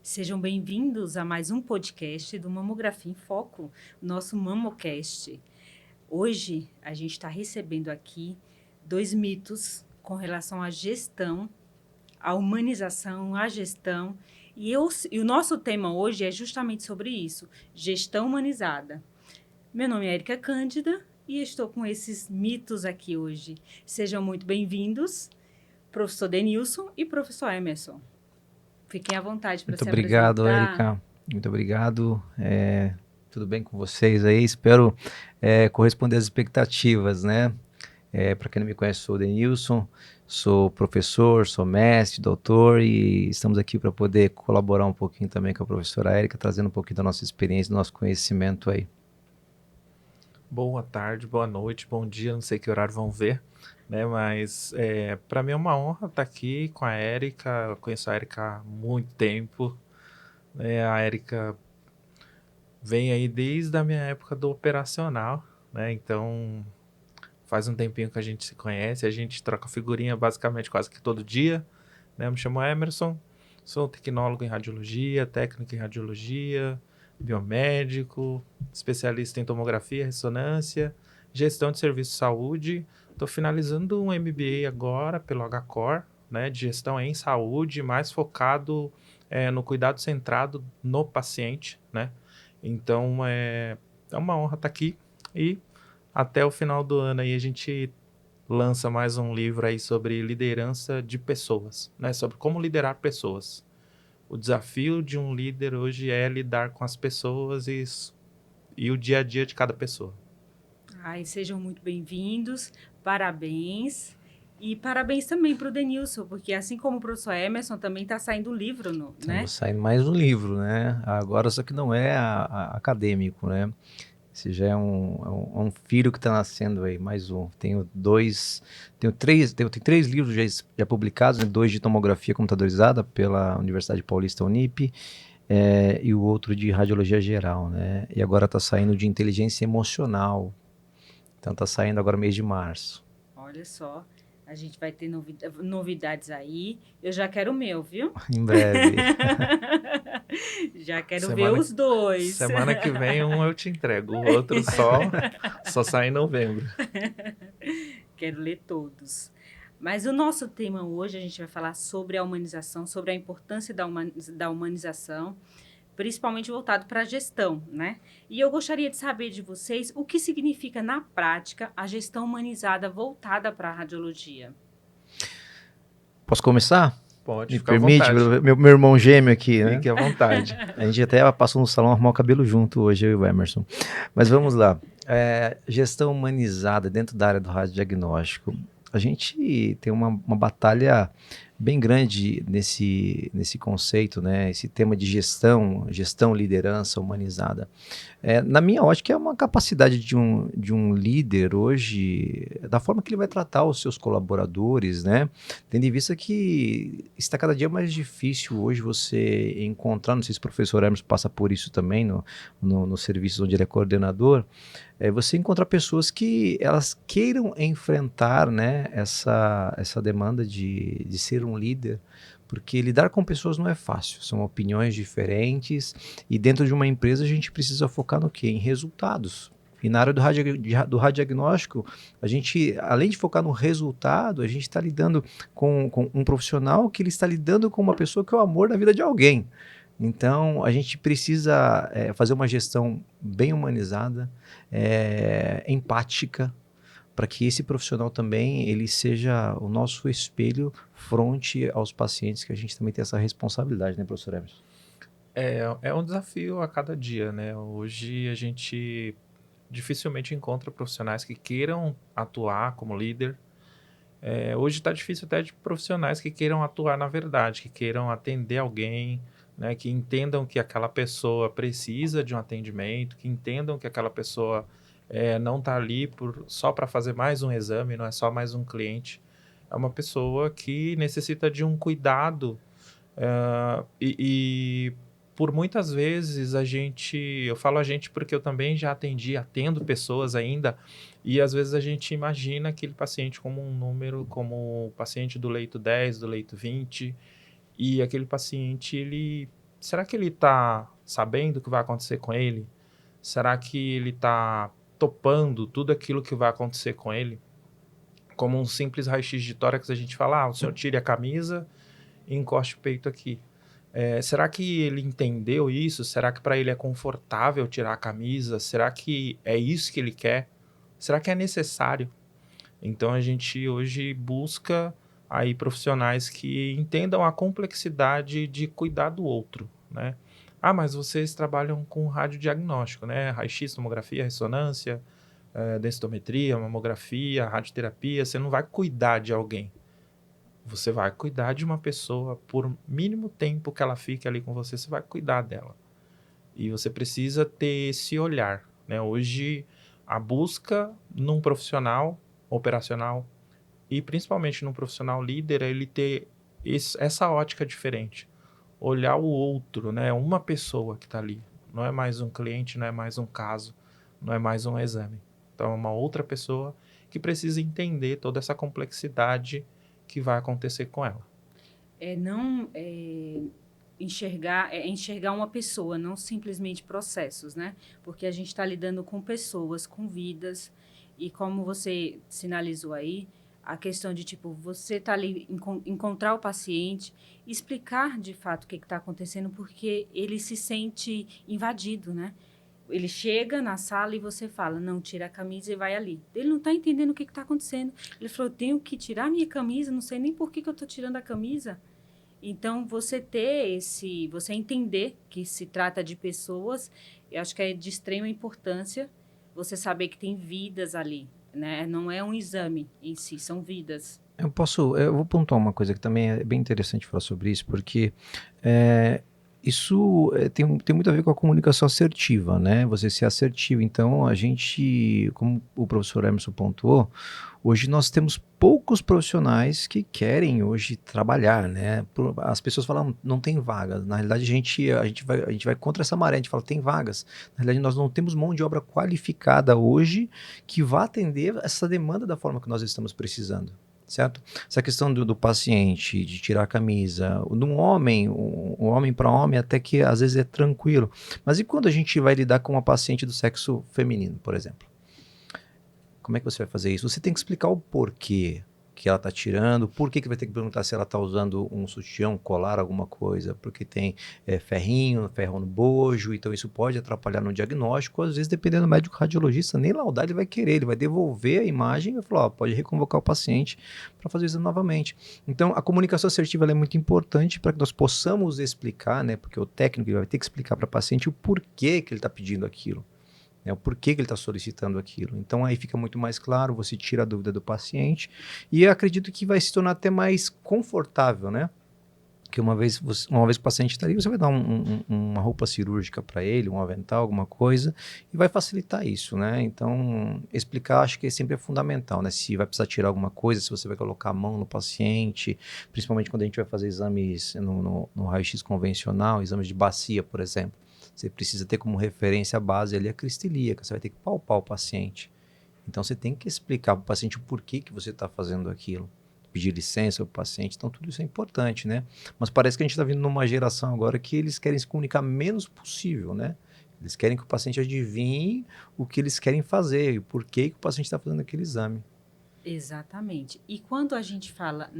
Sejam bem-vindos a mais um podcast do Mamografia em Foco, nosso Mamocast. Hoje a gente está recebendo aqui dois mitos com relação à gestão, à humanização, à gestão. E o nosso tema hoje é justamente sobre isso, gestão humanizada. Meu nome é Érica Cândida e estou com esses mitos aqui hoje. Sejam muito bem-vindos, professor Denilson e professor Emerson. Fiquem à vontade para Muito se obrigado, apresentar. Érica. Muito obrigado. Tudo bem com vocês aí? Espero corresponder às expectativas, né? Para quem não me conhece, sou o Denilson, sou professor, sou mestre, doutor e estamos aqui para poder colaborar um pouquinho também com a professora Érica, trazendo um pouquinho da nossa experiência, do nosso conhecimento aí. Boa tarde, boa noite, bom dia, não sei que horário vão ver, né? Mas para mim é uma honra estar aqui com a Érica. Eu conheço a Érica há muito tempo, né? A Érica vem aí desde a minha época do operacional, né? Então faz um tempinho que a gente se conhece, a gente troca figurinha basicamente quase que todo dia, né? Eu me chamo Emerson, sou tecnólogo em radiologia, técnico em radiologia, biomédico, especialista em tomografia, ressonância, gestão de serviço de saúde. Estou finalizando um MBA agora pelo HCOR, né, de gestão em saúde, mais focado no cuidado centrado no paciente, né? Então é uma honra estar aqui e até o final do ano aí a gente lança mais um livro aí sobre liderança de pessoas, né? Sobre como liderar pessoas. O desafio de um líder hoje é lidar com as pessoas e o dia a dia de cada pessoa. Ai, sejam muito bem-vindos, parabéns. E parabéns também para o Denilson, porque assim como o professor Emerson, também está saindo um livro, né? Estamos saindo mais um livro, né? Agora só que não é acadêmico, né? Esse já é um filho que está nascendo aí, mais um. Tenho três livros já publicados, né? Dois de tomografia computadorizada pela Universidade Paulista Unip, e o outro de radiologia geral, né? E agora está saindo de inteligência emocional. Então está saindo agora mês de março. Olha só, a gente vai ter novidades aí. Eu já quero o meu, viu? Em breve. Já quero ver Semana, os dois. semana que vem um eu te entrego, o outro só sai em novembro. Quero ler todos. Mas o nosso tema hoje, a gente vai falar sobre a humanização, sobre a importância da humanização, principalmente voltado para a gestão, né? E eu gostaria de saber de vocês o que significa, na prática, a gestão humanizada voltada para a radiologia. Posso começar? Pode Me ficar à permite? vontade. Meu irmão gêmeo aqui, né? Fique à vontade. A gente até passou no salão arrumar o cabelo junto hoje, eu e o Emerson. Mas vamos lá. Gestão humanizada dentro da área do radiodiagnóstico. A gente tem uma batalha bem grande nesse conceito, né? Esse tema de gestão, liderança humanizada. Na minha ótica, é uma capacidade de um líder hoje, da forma que ele vai tratar os seus colaboradores, né? Tendo em vista que está cada dia mais difícil hoje você encontrar, não sei se o professor Hermes passa por isso também no serviço onde ele é coordenador, você encontrar pessoas que elas queiram enfrentar, né, essa demanda de ser um líder, porque lidar com pessoas não é fácil, são opiniões diferentes e dentro de uma empresa a gente precisa focar no quê? Em resultados. E na área do radiodiagnóstico, a gente, além de focar no resultado, a gente está lidando com um profissional que ele está lidando com uma pessoa que é o amor da vida de alguém. Então, a gente precisa fazer uma gestão bem humanizada, empática, para que esse profissional também ele seja o nosso espelho fronte aos pacientes, que a gente também tem essa responsabilidade, né, professor Emerson? É um desafio a cada dia, né? Hoje a gente dificilmente encontra profissionais que queiram atuar como líder. Hoje está difícil até de profissionais que queiram atuar na verdade, que queiram atender alguém, né? Que entendam que aquela pessoa precisa de um atendimento, que entendam que aquela pessoa não está ali só para fazer mais um exame, não é só mais um cliente. É uma pessoa que necessita de um cuidado. E por muitas vezes eu falo a gente porque eu também já atendo pessoas ainda, e às vezes a gente imagina aquele paciente como um número, como o paciente do leito 10, do leito 20, e aquele paciente, ele será que ele está sabendo o que vai acontecer com ele? Será que ele está topando tudo aquilo que vai acontecer com ele? Como um simples raio-x de tórax, a gente fala, o senhor tire a camisa e encoste o peito aqui. Será que ele entendeu isso? Será que para ele é confortável tirar a camisa? Será que é isso que ele quer? Será que é necessário? Então a gente hoje busca aí profissionais que entendam a complexidade de cuidar do outro, né? Mas vocês trabalham com radiodiagnóstico, né? Raio-x, tomografia, ressonância, densitometria, mamografia, radioterapia. Você não vai cuidar de alguém. Você vai cuidar de uma pessoa por mínimo tempo que ela fique ali com você, você vai cuidar dela. E você precisa ter esse olhar, né? Hoje, a busca num profissional operacional e principalmente num profissional líder é ele ter essa ótica diferente. Olhar o outro, né? Uma pessoa que está ali. Não é mais um cliente, não é mais um caso, não é mais um exame. Então, é uma outra pessoa que precisa entender toda essa complexidade que vai acontecer com ela. Não enxergar uma pessoa, não simplesmente processos, né? Porque a gente está lidando com pessoas, com vidas, e como você sinalizou aí, a questão de, tipo, você tá ali, encontrar o paciente, explicar de fato o que está acontecendo, porque ele se sente invadido, né? Ele chega na sala e você fala, não, tira a camisa e vai ali. Ele não está entendendo o que está acontecendo. Ele falou, eu tenho que tirar minha camisa, não sei nem por que eu estou tirando a camisa. Então, você entender que se trata de pessoas, eu acho que é de extrema importância você saber que tem vidas ali, né? Não é um exame em si, são vidas. Eu vou pontuar uma coisa que também é bem interessante falar sobre isso, porque é, isso tem muito a ver com a comunicação assertiva, né? Você ser assertivo. Então, a gente, como o professor Emerson pontuou, hoje nós temos poucos profissionais que querem hoje trabalhar, né? As pessoas falam, não tem vagas. Na realidade, a gente vai contra essa maré, a gente fala, tem vagas. Na realidade, nós não temos mão de obra qualificada hoje que vá atender essa demanda da forma que nós estamos precisando. Certo? Essa questão do paciente, de tirar a camisa, um homem para homem até que às vezes é tranquilo. Mas e quando a gente vai lidar com uma paciente do sexo feminino, por exemplo? Como é que você vai fazer isso? Você tem que explicar o porquê que ela está tirando, por que vai ter que perguntar se ela está usando um sutiã, um colar, alguma coisa, porque tem ferro no bojo, então isso pode atrapalhar no diagnóstico. Às vezes, dependendo do médico radiologista, nem laudar ele vai querer, ele vai devolver a imagem e vai falar, pode reconvocar o paciente para fazer isso novamente. Então, a comunicação assertiva ela é muito importante para que nós possamos explicar, né, porque o técnico vai ter que explicar para o paciente o porquê que ele está pedindo aquilo. Né, o porquê que ele está solicitando aquilo. Então aí fica muito mais claro, você tira a dúvida do paciente e eu acredito que vai se tornar até mais confortável, né? Que uma vez que o paciente está ali, você vai dar uma roupa cirúrgica para ele, um avental, alguma coisa, e vai facilitar isso, né? Então, explicar acho que sempre é fundamental, né? Se vai precisar tirar alguma coisa, se você vai colocar a mão no paciente, principalmente quando a gente vai fazer exames no raio-x convencional, exames de bacia, por exemplo. Você precisa ter como referência a base ali a crista ilíaca, você vai ter que palpar o paciente. Então, você tem que explicar para o paciente o porquê que você está fazendo aquilo. Pedir licença ao paciente, então tudo isso é importante, né? Mas parece que a gente está vindo numa geração agora que eles querem se comunicar menos possível, né? Eles querem que o paciente adivinhe o que eles querem fazer e o porquê que o paciente está fazendo aquele exame. Exatamente. E quando a gente fala,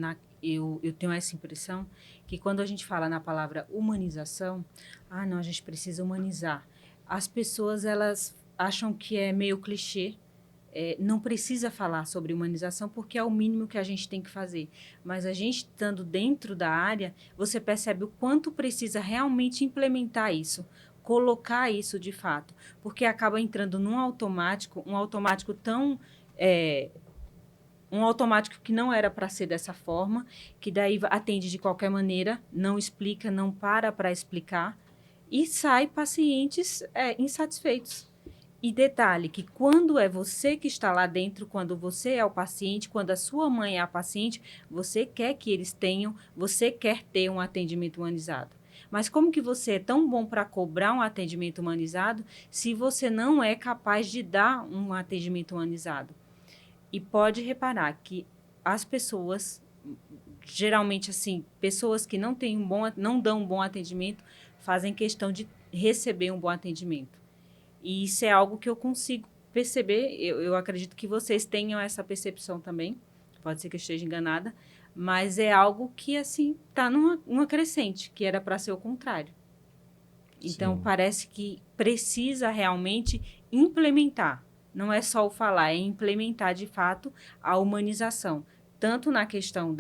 eu tenho essa impressão que quando a gente fala na palavra humanização, não, a gente precisa humanizar. As pessoas, elas acham que é meio clichê, não precisa falar sobre humanização porque é o mínimo que a gente tem que fazer. Mas a gente estando dentro da área, você percebe o quanto precisa realmente implementar isso, colocar isso de fato, porque acaba entrando num automático, um automático tão... um automático que não era para ser dessa forma, que daí atende de qualquer maneira, não explica, não para explicar, e sai pacientes insatisfeitos. E detalhe, que quando é você que está lá dentro, quando você é o paciente, quando a sua mãe é a paciente, você quer que eles tenham, você quer ter um atendimento humanizado. Mas como que você é tão bom para cobrar um atendimento humanizado se você não é capaz de dar um atendimento humanizado? E pode reparar que as pessoas, geralmente assim, pessoas que não dão um bom atendimento, fazem questão de receber um bom atendimento. E isso é algo que eu consigo perceber. Eu acredito que vocês tenham essa percepção também. Pode ser que eu esteja enganada, mas é algo que, assim, está numa crescente, que era para ser o contrário. Então, Sim. parece que precisa realmente implementar. Não é só o falar, é implementar, de fato, a humanização. Tanto na questão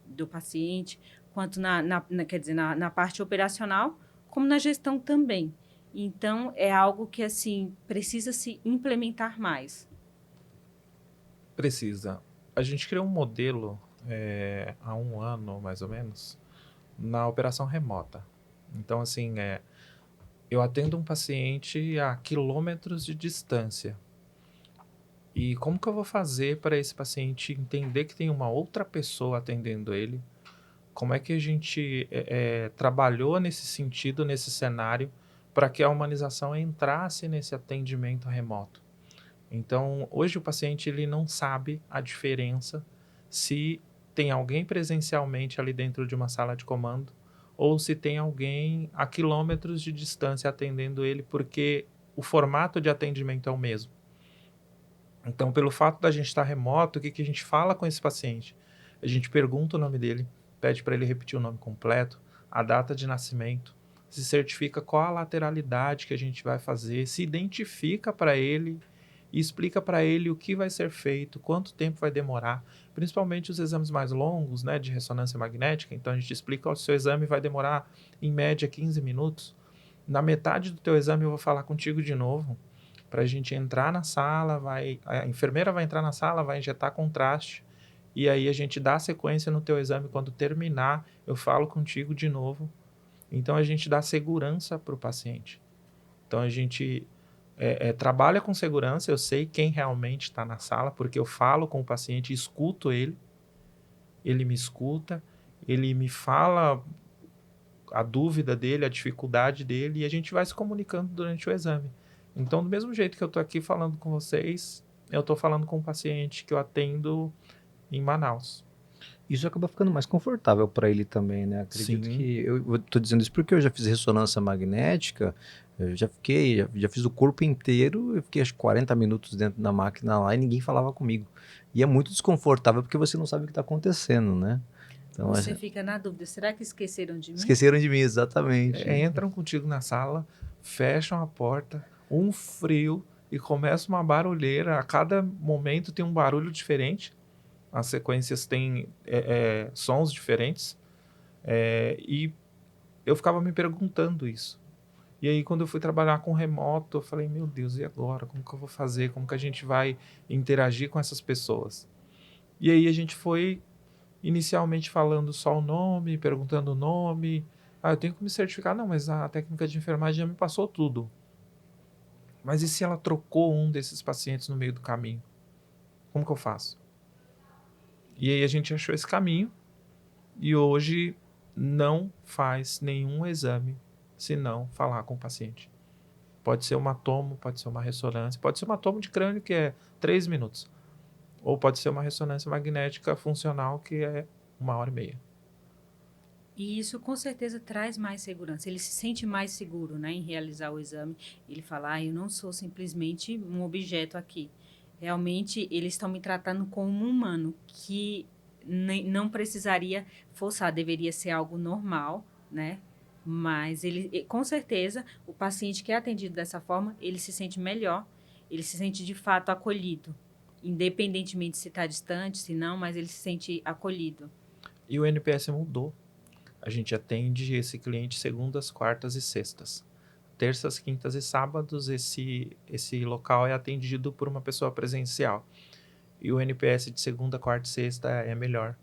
do paciente, quanto quer dizer, na parte operacional, como na gestão também. Então, é algo que, assim, precisa se implementar mais. Precisa. A gente criou um modelo há um ano, mais ou menos, na operação remota. Então, assim, eu atendo um paciente a quilômetros de distância. E como que eu vou fazer para esse paciente entender que tem uma outra pessoa atendendo ele? Como é que a gente trabalhou nesse sentido, nesse cenário, para que a humanização entrasse nesse atendimento remoto? Então, hoje o paciente ele não sabe a diferença se tem alguém presencialmente ali dentro de uma sala de comando ou se tem alguém a quilômetros de distância atendendo ele, porque o formato de atendimento é o mesmo. Então, pelo fato da gente estar remoto, o que a gente fala com esse paciente? A gente pergunta o nome dele, pede para ele repetir o nome completo, a data de nascimento, se certifica qual a lateralidade que a gente vai fazer, se identifica para ele e explica para ele o que vai ser feito, quanto tempo vai demorar, principalmente os exames mais longos, né, de ressonância magnética. Então, a gente explica, o seu exame vai demorar, em média, 15 minutos. Na metade do teu exame, eu vou falar contigo de novo, para a gente entrar na sala, a enfermeira vai entrar na sala, vai injetar contraste, e aí a gente dá sequência no teu exame. Quando terminar, eu falo contigo de novo. Então, a gente dá segurança para o paciente. Então, a gente trabalha com segurança, eu sei quem realmente está na sala, porque eu falo com o paciente, escuto ele me escuta, ele me fala a dúvida dele, a dificuldade dele, e a gente vai se comunicando durante o exame. Então, do mesmo jeito que eu estou aqui falando com vocês, eu estou falando com o paciente que eu atendo em Manaus. Isso acaba ficando mais confortável para ele também, né? Acredito Sim. que eu tô dizendo isso porque eu já fiz ressonância magnética, eu já fiz o corpo inteiro, eu fiquei acho que 40 minutos dentro da máquina lá e ninguém falava comigo. E é muito desconfortável porque você não sabe o que está acontecendo, né? Então, Você fica na dúvida, será que esqueceram de mim? esqueceram de mim, exatamente. Entram contigo na sala, fecham a porta, um frio e começa uma barulheira. A cada momento tem um barulho diferente. As sequências têm sons diferentes. E eu ficava me perguntando isso. E aí, quando eu fui trabalhar com remoto, eu falei, meu Deus, e agora? Como que eu vou fazer? Como que a gente vai interagir com essas pessoas? E aí a gente foi inicialmente falando só o nome, perguntando o nome. Ah, eu tenho que me certificar. Não, mas a técnica de enfermagem já me passou tudo. Mas e se ela trocou um desses pacientes no meio do caminho? Como que eu faço? E aí a gente achou esse caminho e hoje não faz nenhum exame se não falar com o paciente. Pode ser uma tomo, pode ser uma ressonância, pode ser uma tomo de crânio que é 3 minutos. Ou pode ser uma ressonância magnética funcional que é 1h30. E isso com certeza traz mais segurança. Ele se sente mais seguro, né, em realizar o exame. Ele fala, eu não sou simplesmente um objeto aqui. Realmente, eles estão me tratando como um humano, que não precisaria forçar, deveria ser algo normal, né? Mas com certeza, o paciente que é atendido dessa forma, ele se sente melhor, ele se sente de fato acolhido, independentemente se está distante, se não, mas ele se sente acolhido. E o NPS mudou. A gente atende esse cliente segundas, quartas e sextas. Terças, quintas e sábados, esse local é atendido por uma pessoa presencial. E o NPS de segunda, quarta e sexta é melhor.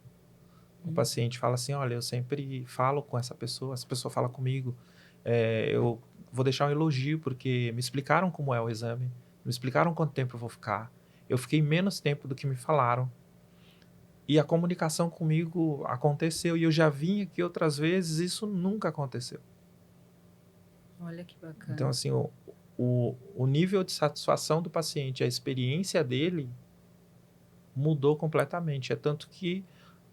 O paciente fala assim, olha, eu sempre falo com essa pessoa fala comigo. Eu vou deixar um elogio, porque me explicaram como é o exame, me explicaram quanto tempo eu vou ficar. Eu fiquei menos tempo do que me falaram. E a comunicação comigo aconteceu, e eu já vim aqui outras vezes, isso nunca aconteceu. Olha que bacana. Então, assim, o nível de satisfação do paciente, a experiência dele mudou completamente. É tanto que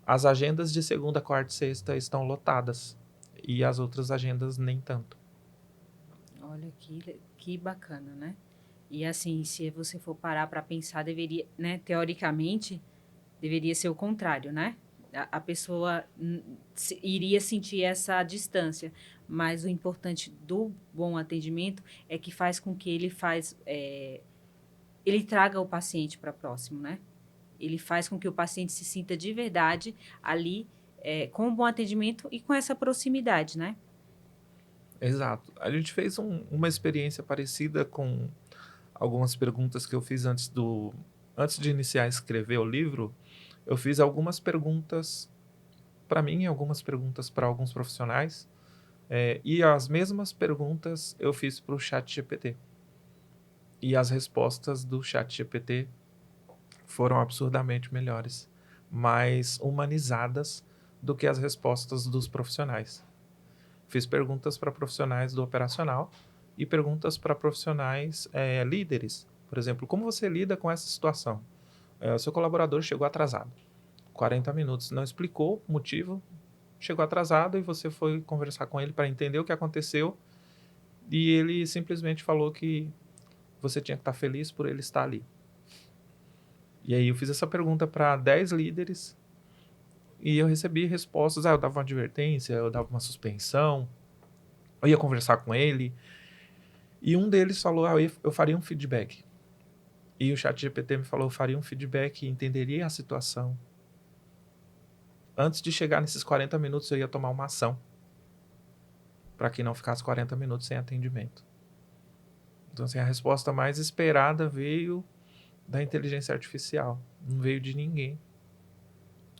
as agendas de segunda, quarta e sexta estão lotadas, e as outras agendas nem tanto. Olha que bacana, né? E assim, se você for parar para pensar, deveria, né, teoricamente, deveria ser o contrário, né? A pessoa iria sentir essa distância, mas o importante do bom atendimento é que faz com que ele traga o paciente para próximo, né? Ele faz com que o paciente se sinta de verdade ali, com um bom atendimento e com essa proximidade, né? Exato. A gente fez uma experiência parecida com algumas perguntas que eu fiz antes de iniciar a escrever o livro. Eu fiz algumas perguntas para mim e algumas perguntas para alguns profissionais. E as mesmas perguntas eu fiz para o ChatGPT. E as respostas do ChatGPT foram absurdamente melhores, mais humanizadas do que as respostas dos profissionais. Fiz perguntas para profissionais do operacional e perguntas para profissionais líderes. Por exemplo, como você lida com essa situação? O seu colaborador chegou atrasado, 40 minutos, não explicou o motivo, chegou atrasado e você foi conversar com ele para entender o que aconteceu e ele simplesmente falou que você tinha que estar feliz por ele estar ali. E aí eu fiz essa pergunta para 10 líderes e eu recebi respostas. Eu dava uma advertência, eu dava uma suspensão, eu ia conversar com ele. E um deles falou, eu faria um feedback. E o ChatGPT me falou, eu faria um feedback e entenderia a situação. Antes de chegar nesses 40 minutos, eu ia tomar uma ação para que não ficasse 40 minutos sem atendimento. Então, assim, a resposta mais esperada veio da inteligência artificial. Não veio de ninguém.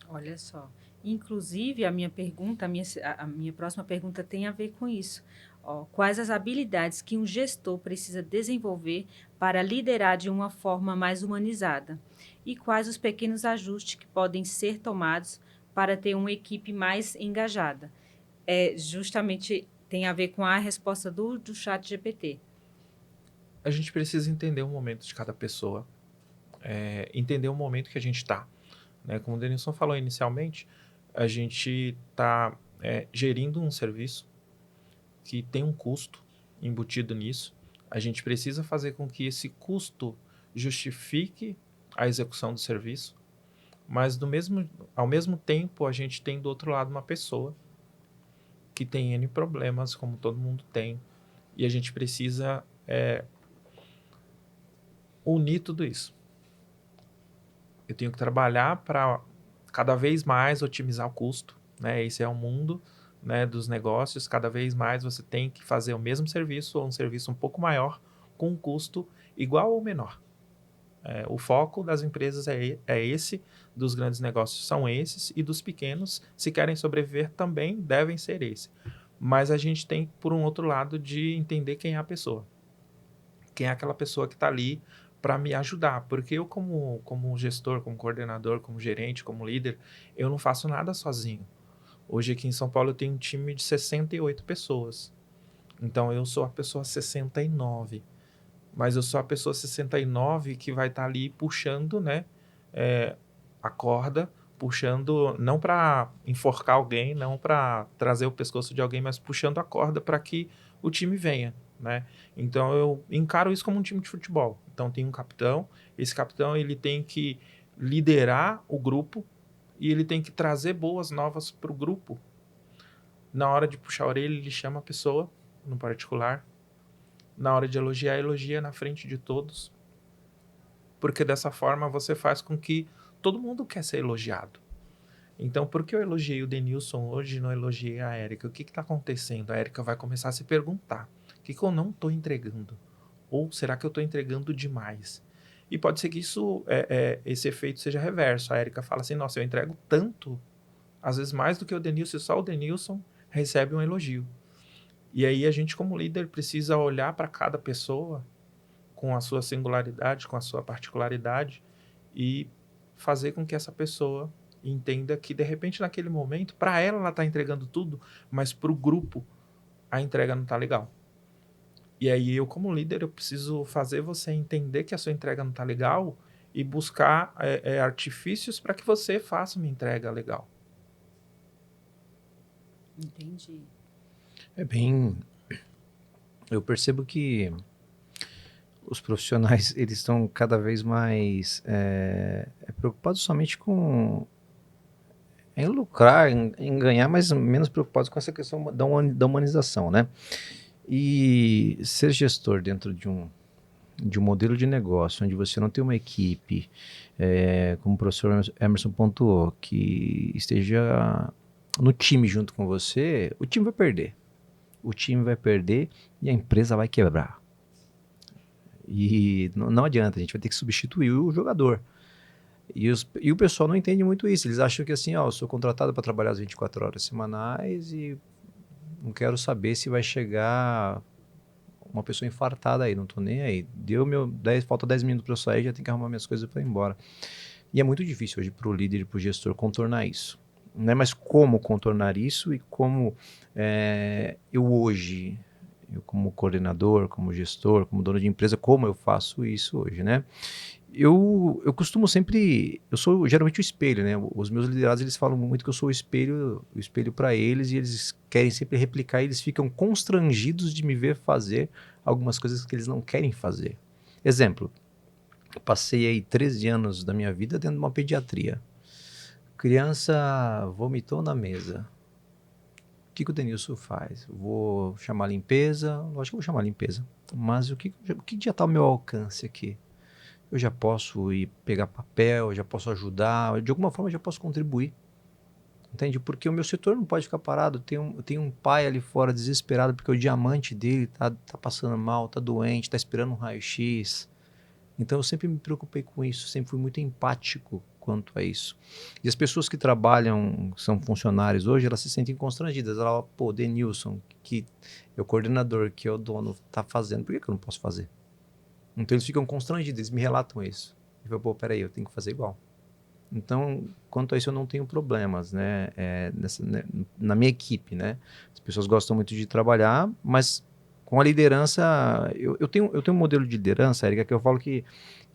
Olha só. Inclusive, a minha pergunta, a minha próxima pergunta tem a ver com isso. Ó, quais as habilidades que um gestor precisa desenvolver para liderar de uma forma mais humanizada? E quais os pequenos ajustes que podem ser tomados para ter uma equipe mais engajada? Justamente tem a ver com a resposta do chat GPT. A gente precisa entender o momento de cada pessoa. Entender o momento que a gente está. Né? Como o Denilson falou inicialmente, a gente está gerindo um serviço que tem um custo embutido nisso. A gente precisa fazer com que esse custo justifique a execução do serviço, mas ao mesmo tempo a gente tem do outro lado uma pessoa que tem N problemas, como todo mundo tem, e a gente precisa unir tudo isso. Eu tenho que trabalhar para cada vez mais otimizar o custo, né? Esse é o mundo, né, dos negócios. Cada vez mais você tem que fazer o mesmo serviço ou um serviço um pouco maior com um custo igual ou menor. O foco das empresas é esse, dos grandes negócios são esses, e dos pequenos, se querem sobreviver, também devem ser esse. Mas a gente tem, por um outro lado, de entender quem é a pessoa. Quem é aquela pessoa que está ali para me ajudar, porque eu como gestor, como coordenador, como gerente, como líder, eu não faço nada sozinho. Hoje aqui em São Paulo eu tenho um time de 68 pessoas, então eu sou a pessoa 69, mas eu sou a pessoa 69 que vai estar ali puxando, né, a corda, puxando não para enforcar alguém, não para trazer o pescoço de alguém, mas puxando a corda para que o time venha. Né? Então eu encaro isso como um time de futebol. Então tem um capitão, esse capitão ele tem que liderar o grupo e ele tem que trazer boas novas para o grupo. Na hora de puxar a orelha, ele chama a pessoa no particular. Na hora de elogiar, elogia na frente de todos. Porque dessa forma você faz com que todo mundo quer ser elogiado. Então, por que eu elogiei o Denilson hoje e não elogiei a Érica? O que está acontecendo? A Érica vai começar a se perguntar. O que eu não estou entregando? Ou será que eu estou entregando demais? E pode ser que esse efeito seja reverso. A Érica fala assim, nossa, eu entrego tanto, às vezes mais do que o Denilson, e só o Denilson recebe um elogio. E aí a gente, como líder, precisa olhar para cada pessoa com a sua singularidade, com a sua particularidade e fazer com que essa pessoa entenda que, de repente, naquele momento, para ela está entregando tudo, mas para o grupo a entrega não está legal. E aí eu, como líder, eu preciso fazer você entender que a sua entrega não está legal e buscar artifícios para que você faça uma entrega legal. Entendi. É bem Eu percebo que os profissionais eles estão cada vez mais preocupados somente em lucrar, em ganhar, mas menos preocupados com essa questão da humanização, né? E ser gestor dentro de um modelo de negócio onde você não tem uma equipe, como o professor Emerson pontuou, que esteja no time junto com você, o time vai perder. O time vai perder e a empresa vai quebrar. E não adianta, a gente vai ter que substituir o jogador. E o pessoal não entende muito isso. Eles acham que assim, ó, eu sou contratado para trabalhar as 24 horas semanais e não quero saber se vai chegar uma pessoa infartada aí, não tô nem aí. Falta 10 minutos para eu sair, já tenho que arrumar minhas coisas para ir embora. E é muito difícil hoje para o líder e para o gestor contornar isso. Né? Mas como contornar isso e como eu como coordenador, como gestor, como dono de empresa, como eu faço isso hoje, né? Eu costumo sempre, eu sou geralmente o espelho, né? Os meus liderados, eles falam muito que eu sou o espelho para eles e eles querem sempre replicar e eles ficam constrangidos de me ver fazer algumas coisas que eles não querem fazer. Exemplo, passei aí 13 anos da minha vida dentro de uma pediatria. Criança vomitou na mesa. O que o Denilson faz? Vou chamar a limpeza? Lógico que eu vou chamar a limpeza. Mas o que já está ao meu alcance aqui? Eu já posso ir pegar papel, eu já posso ajudar, de alguma forma eu já posso contribuir. Entende? Porque o meu setor não pode ficar parado. Tem um pai ali fora desesperado porque o diamante dele tá passando mal, tá doente, tá esperando um raio-x. Então eu sempre me preocupei com isso, sempre fui muito empático quanto a isso. E as pessoas que trabalham, são funcionários hoje, elas se sentem constrangidas. Elas falam, pô, Denilson, que é o coordenador, que é o dono, tá fazendo, por que eu não posso fazer? Então eles ficam constrangidos, eles me relatam isso. Eu falo, pô, peraí, eu tenho que fazer igual. Então, quanto a isso, eu não tenho problemas, né? Na minha equipe, né? As pessoas gostam muito de trabalhar, mas com a liderança, eu tenho um modelo de liderança, Érica, que eu falo que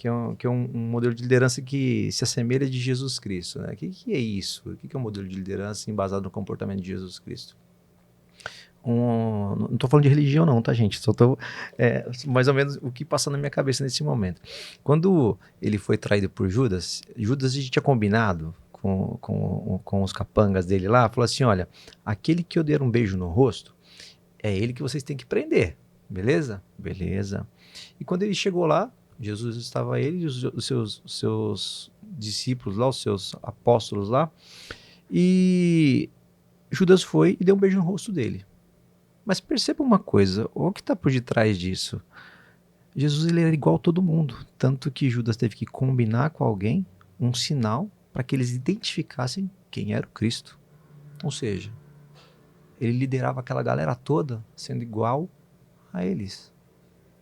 é um modelo de liderança que se assemelha de Jesus Cristo, né? O que é isso? O que é um modelo de liderança embasado no comportamento de Jesus Cristo? Não estou falando de religião não, tá, gente? Só estou mais ou menos o que passa na minha cabeça nesse momento. Quando ele foi traído por Judas, Judas já tinha combinado com os capangas dele lá, falou assim, olha, aquele que eu der um beijo no rosto, é ele que vocês têm que prender, beleza? Beleza. E quando ele chegou lá, Jesus estava ele e os seus discípulos lá, os seus apóstolos lá, e Judas foi e deu um beijo no rosto dele. Mas perceba uma coisa, o que está por detrás disso? Jesus ele era igual a todo mundo, tanto que Judas teve que combinar com alguém um sinal para que eles identificassem quem era o Cristo. Ou seja, ele liderava aquela galera toda sendo igual a eles.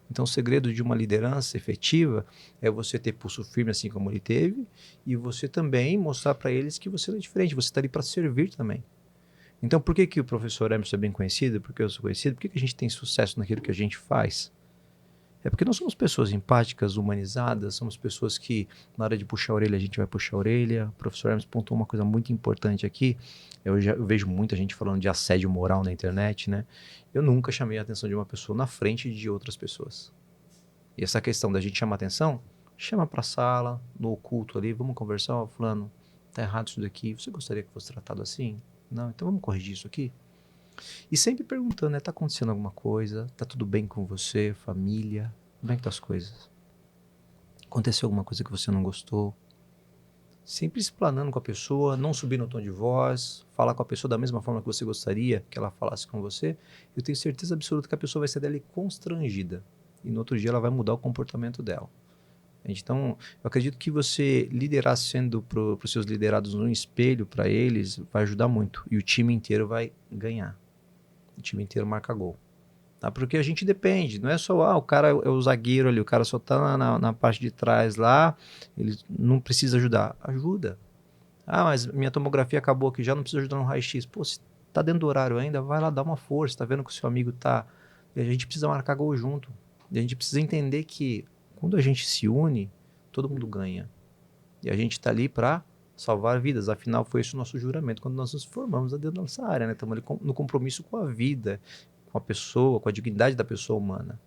Então o segredo de uma liderança efetiva é você ter pulso firme assim como ele teve e você também mostrar para eles que você não é diferente, você está ali para servir também. Então, por que o professor Emerson é bem conhecido? Porque eu sou conhecido? Por que a gente tem sucesso naquilo que a gente faz? É porque nós somos pessoas empáticas, humanizadas, somos pessoas que, na hora de puxar a orelha, a gente vai puxar a orelha. O professor Emerson pontuou uma coisa muito importante aqui. Eu vejo muita gente falando de assédio moral na internet, né? Eu nunca chamei a atenção de uma pessoa na frente de outras pessoas. E essa questão da gente chamar a atenção, chama para a sala, no oculto ali, vamos conversar, ó, fulano, tá errado isso daqui, você gostaria que fosse tratado assim? Não, então vamos corrigir isso aqui. E sempre perguntando, né? Tá acontecendo alguma coisa? Tá tudo bem com você, família? Como é que tá as coisas? Aconteceu alguma coisa que você não gostou? Sempre explanando com a pessoa, não subir no tom de voz, falar com a pessoa da mesma forma que você gostaria que ela falasse com você. Eu tenho certeza absoluta que a pessoa vai sair dali constrangida. E no outro dia ela vai mudar o comportamento dela. Então, eu acredito que você liderar sendo para os seus liderados um espelho para eles vai ajudar muito. E o time inteiro vai ganhar. O time inteiro marca gol. Tá? Porque a gente depende. Não é só, o cara é o zagueiro ali, o cara só tá na parte de trás lá, ele não precisa ajudar. Ajuda. Mas minha tomografia acabou aqui, já não precisa ajudar no raio-x. Pô, se tá dentro do horário ainda, vai lá dar uma força. Tá vendo que o seu amigo tá... E a gente precisa marcar gol junto. E a gente precisa entender que quando a gente se une, todo mundo ganha. E a gente está ali para salvar vidas. Afinal, foi esse o nosso juramento quando nós nos formamos dentro da nossa área. Né? Estamos ali no compromisso com a vida, com a pessoa, com a dignidade da pessoa humana.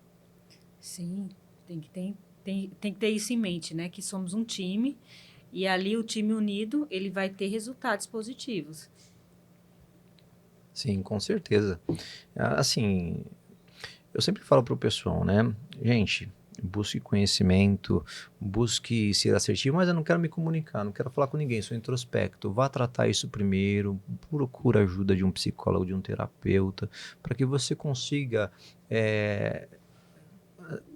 Sim, tem que ter isso em mente, né? Que somos um time e ali o time unido, ele vai ter resultados positivos. Sim, com certeza. Assim, eu sempre falo pro pessoal, né? Gente, busque conhecimento, busque ser assertivo, mas eu não quero me comunicar, não quero falar com ninguém, sou introspecto. Vá tratar isso primeiro, procura ajuda de um psicólogo, de um terapeuta, para que você consiga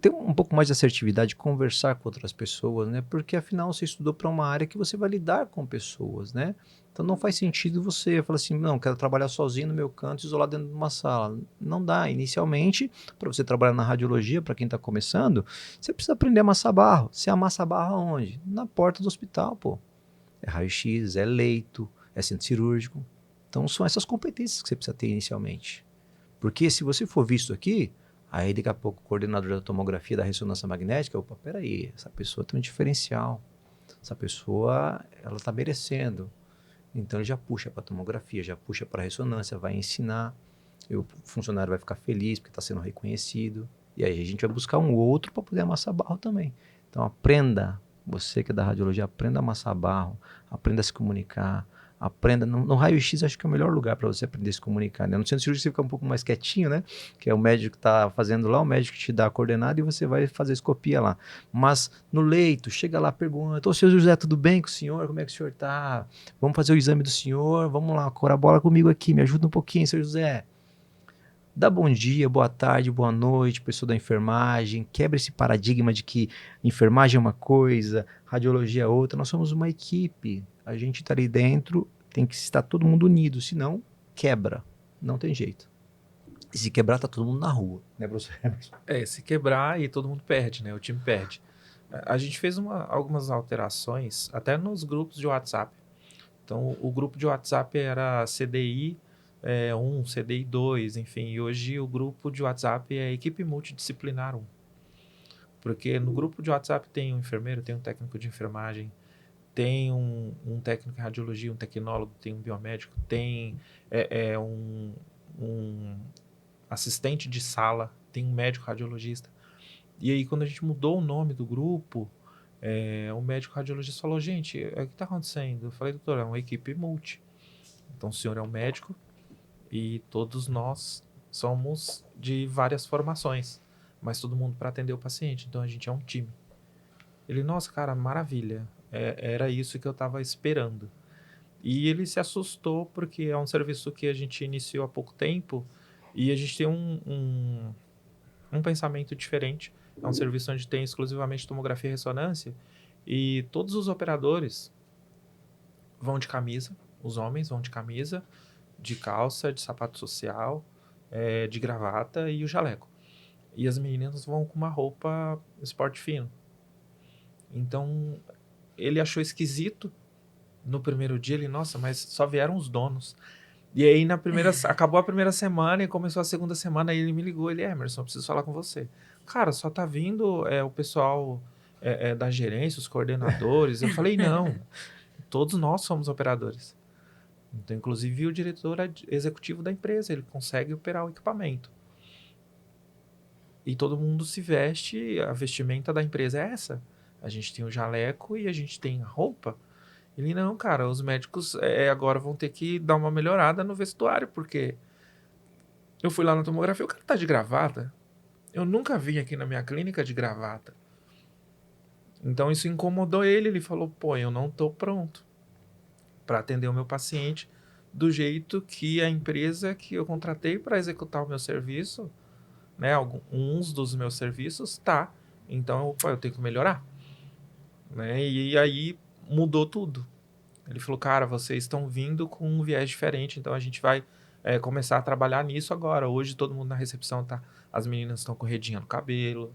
ter um pouco mais de assertividade, conversar com outras pessoas, né? Porque afinal você estudou para uma área que você vai lidar com pessoas, né? Então não faz sentido você falar assim, não, quero trabalhar sozinho no meu canto, isolado dentro de uma sala. Não dá. Inicialmente, para você trabalhar na radiologia, para quem está começando, você precisa aprender a amassar barro. Você amassa barro aonde? Na porta do hospital, pô. É raio-x, é leito, é centro cirúrgico. Então são essas competências que você precisa ter inicialmente. Porque se você for visto aqui, aí daqui a pouco o coordenador da tomografia da ressonância magnética, opa, peraí, essa pessoa tem um diferencial, essa pessoa, ela está merecendo. Então ele já puxa para a tomografia, já puxa para a ressonância, vai ensinar, e o funcionário vai ficar feliz porque está sendo reconhecido. E aí a gente vai buscar um outro para poder amassar barro também. Então aprenda, você que é da radiologia, aprenda a amassar barro, aprenda a se comunicar, aprenda. No raio-x acho que é o melhor lugar para você aprender a se comunicar, né? No centro cirúrgico você fica um pouco mais quietinho, né? Que é o médico que está fazendo lá, o médico que te dá a coordenada e você vai fazer a escopia lá. Mas no leito, chega lá, pergunta, ô, seu José, tudo bem com o senhor? Como é que o senhor está? Vamos fazer o exame do senhor? Vamos lá, cora comigo aqui, me ajuda um pouquinho, seu José. Dá bom dia, boa tarde, boa noite, pessoa da enfermagem. Quebra esse paradigma de que enfermagem é uma coisa, radiologia é outra. Nós somos uma equipe. A gente está ali dentro, tem que estar todo mundo unido, senão quebra. Não tem jeito. E se quebrar, tá todo mundo na rua, né, professor Emerson? Se quebrar e todo mundo perde, né? O time perde. A gente fez algumas alterações até nos grupos de WhatsApp. Então, o grupo de WhatsApp era CDI 1, CDI 2, enfim. E hoje o grupo de WhatsApp é equipe multidisciplinar 1. Porque no grupo de WhatsApp tem um enfermeiro, tem um técnico de enfermagem, tem um técnico em radiologia, um tecnólogo, tem um biomédico, tem um assistente de sala, tem um médico radiologista. E aí, quando a gente mudou o nome do grupo, o médico radiologista falou, gente, o que está acontecendo? Eu falei, doutor, é uma equipe multi. Então, o senhor é um médico e todos nós somos de várias formações, mas todo mundo para atender o paciente. Então, a gente é um time. Ele, nossa, cara, maravilha. Era isso que eu estava esperando. E ele se assustou porque é um serviço que a gente iniciou há pouco tempo e a gente tem um pensamento diferente. É um serviço onde tem exclusivamente tomografia e ressonância e todos os operadores vão de camisa, os homens vão de camisa, de calça, de sapato social, de gravata e o jaleco. E as meninas vão com uma roupa esporte fino. Então, ele achou esquisito no primeiro dia, ele, nossa, mas só vieram os donos. E aí, acabou a primeira semana e começou a segunda semana, aí ele me ligou, ele, Emerson, eu preciso falar com você. Cara, só tá vindo o pessoal da gerência, os coordenadores. Eu falei, não, todos nós somos operadores. Então, inclusive, o diretor executivo da empresa, ele consegue operar o equipamento. E todo mundo se veste, a vestimenta da empresa é essa. A gente tem o jaleco e a gente tem a roupa. Ele, não, cara, os médicos agora vão ter que dar uma melhorada no vestuário, porque eu fui lá na tomografia, o cara tá de gravata. Eu nunca vim aqui na minha clínica de gravata. Então isso incomodou ele, ele falou, pô, eu não tô pronto para atender o meu paciente do jeito que a empresa que eu contratei para executar o meu serviço, né, alguns dos meus serviços, tá. Então, eu tenho que melhorar. Né? E aí mudou tudo. Ele falou, cara, vocês estão vindo com um viés diferente, então a gente vai começar a trabalhar nisso agora. Hoje todo mundo na recepção tá, as meninas estão com redinha no cabelo,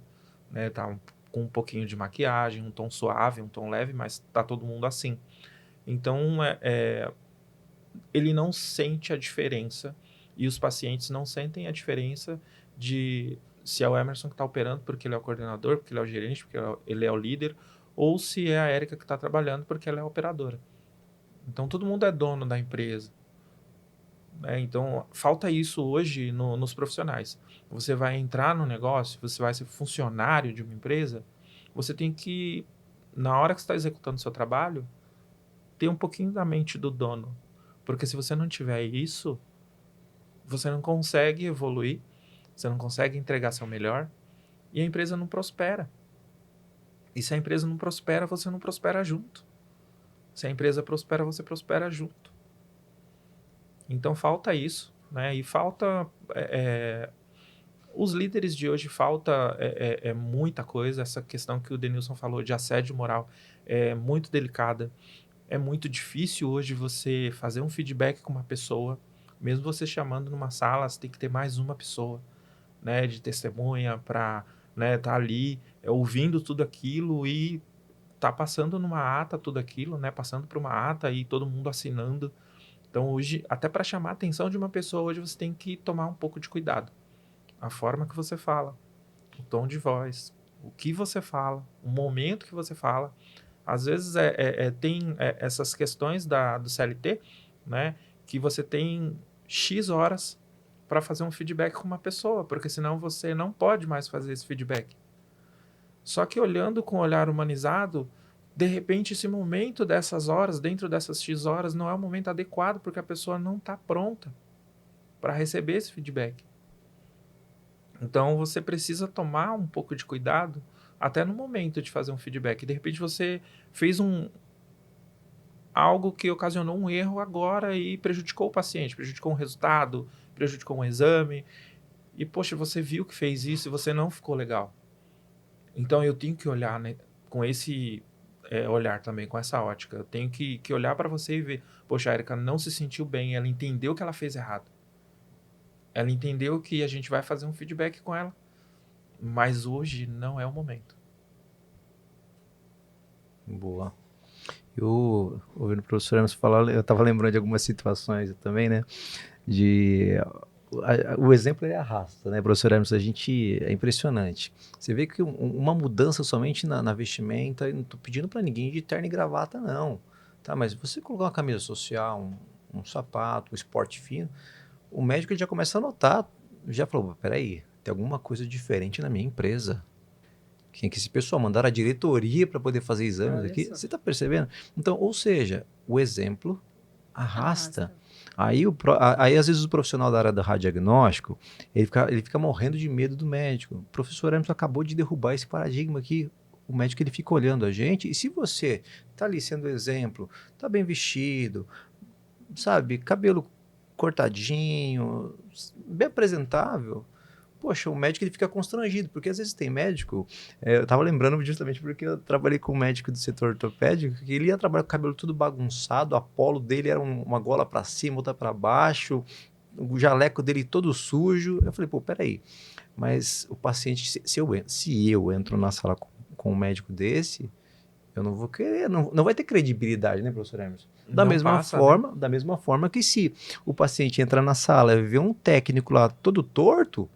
né, tá com um pouquinho de maquiagem, um tom suave, um tom leve, mas tá todo mundo assim. Então, ele não sente a diferença e os pacientes não sentem a diferença de se é o Emerson que está operando porque ele é o coordenador, porque ele é o gerente, porque ele é o líder, ou se é a Érica que está trabalhando porque ela é a operadora. Então, todo mundo é dono da empresa. né? Então, falta isso hoje nos profissionais. Você vai entrar no negócio, você vai ser funcionário de uma empresa, você tem que, na hora que você está executando o seu trabalho, ter um pouquinho da mente do dono. Porque se você não tiver isso, você não consegue evoluir, você não consegue entregar seu melhor e a empresa não prospera. E se a empresa não prospera, você não prospera junto. Se a empresa prospera, você prospera junto. Então falta isso, né? E falta... os líderes de hoje falta muita coisa. Essa questão que o Denilson falou de assédio moral é muito delicada. É muito difícil hoje você fazer um feedback com uma pessoa. Mesmo você chamando numa sala, você tem que ter mais uma pessoa, né, de testemunha para, né, tá ali ouvindo tudo aquilo e tá passando numa ata tudo aquilo, né, passando por uma ata e todo mundo assinando. Então hoje, até para chamar a atenção de uma pessoa, hoje você tem que tomar um pouco de cuidado. A forma que você fala, o tom de voz, o que você fala, o momento que você fala. Às vezes tem essas questões do CLT, né, que você tem X horas para fazer um feedback com uma pessoa, porque senão você não pode mais fazer esse feedback. Só que olhando com o olhar humanizado, de repente esse momento dessas horas, dentro dessas X horas, não é o momento adequado, porque a pessoa não está pronta para receber esse feedback. Então você precisa tomar um pouco de cuidado até no momento de fazer um feedback. De repente você fez algo que ocasionou um erro agora e prejudicou o paciente, prejudicou um resultado, prejudicou um exame. E, poxa, você viu que fez isso e você não ficou legal. Então eu tenho que olhar, né, com esse olhar também, com essa ótica. Eu tenho que olhar para você e ver, poxa, a Erika não se sentiu bem, ela entendeu que ela fez errado. Ela entendeu que a gente vai fazer um feedback com ela, mas hoje não é o momento. Boa. Eu, ouvindo o professor Emerson falar, eu estava lembrando de algumas situações também, né? O exemplo ele arrasta, né, professor Emerson? É impressionante. Você vê que uma mudança somente na vestimenta, eu não estou pedindo para ninguém de terno e gravata, não. Tá? Mas você colocar uma camisa social, um sapato, um esporte fino, o médico ele já começa a notar, já falou, peraí, tem alguma coisa diferente na minha empresa. Quem é que esse pessoal mandaram a diretoria para poder fazer exames aqui? Você está percebendo? Então, ou seja, o exemplo arrasta. Aí, às vezes, o profissional da área do radiodiagnóstico, ele fica morrendo de medo do médico. O professor Emerson acabou de derrubar esse paradigma aqui. O médico ele fica olhando a gente, e se você está ali sendo exemplo, está bem vestido, sabe, cabelo cortadinho, bem apresentável, poxa, o médico ele fica constrangido, porque às vezes tem médico, eu tava lembrando justamente porque eu trabalhei com um médico do setor ortopédico, que ele ia trabalhar com o cabelo tudo bagunçado, a polo dele era uma gola para cima, outra para baixo, o jaleco dele todo sujo. Eu falei, pô, peraí, mas o paciente, se eu entro na sala com um médico desse, eu não vou querer, não vai ter credibilidade, né, professor Emerson? Da mesma forma que se o paciente entrar na sala e ver um técnico lá todo torto,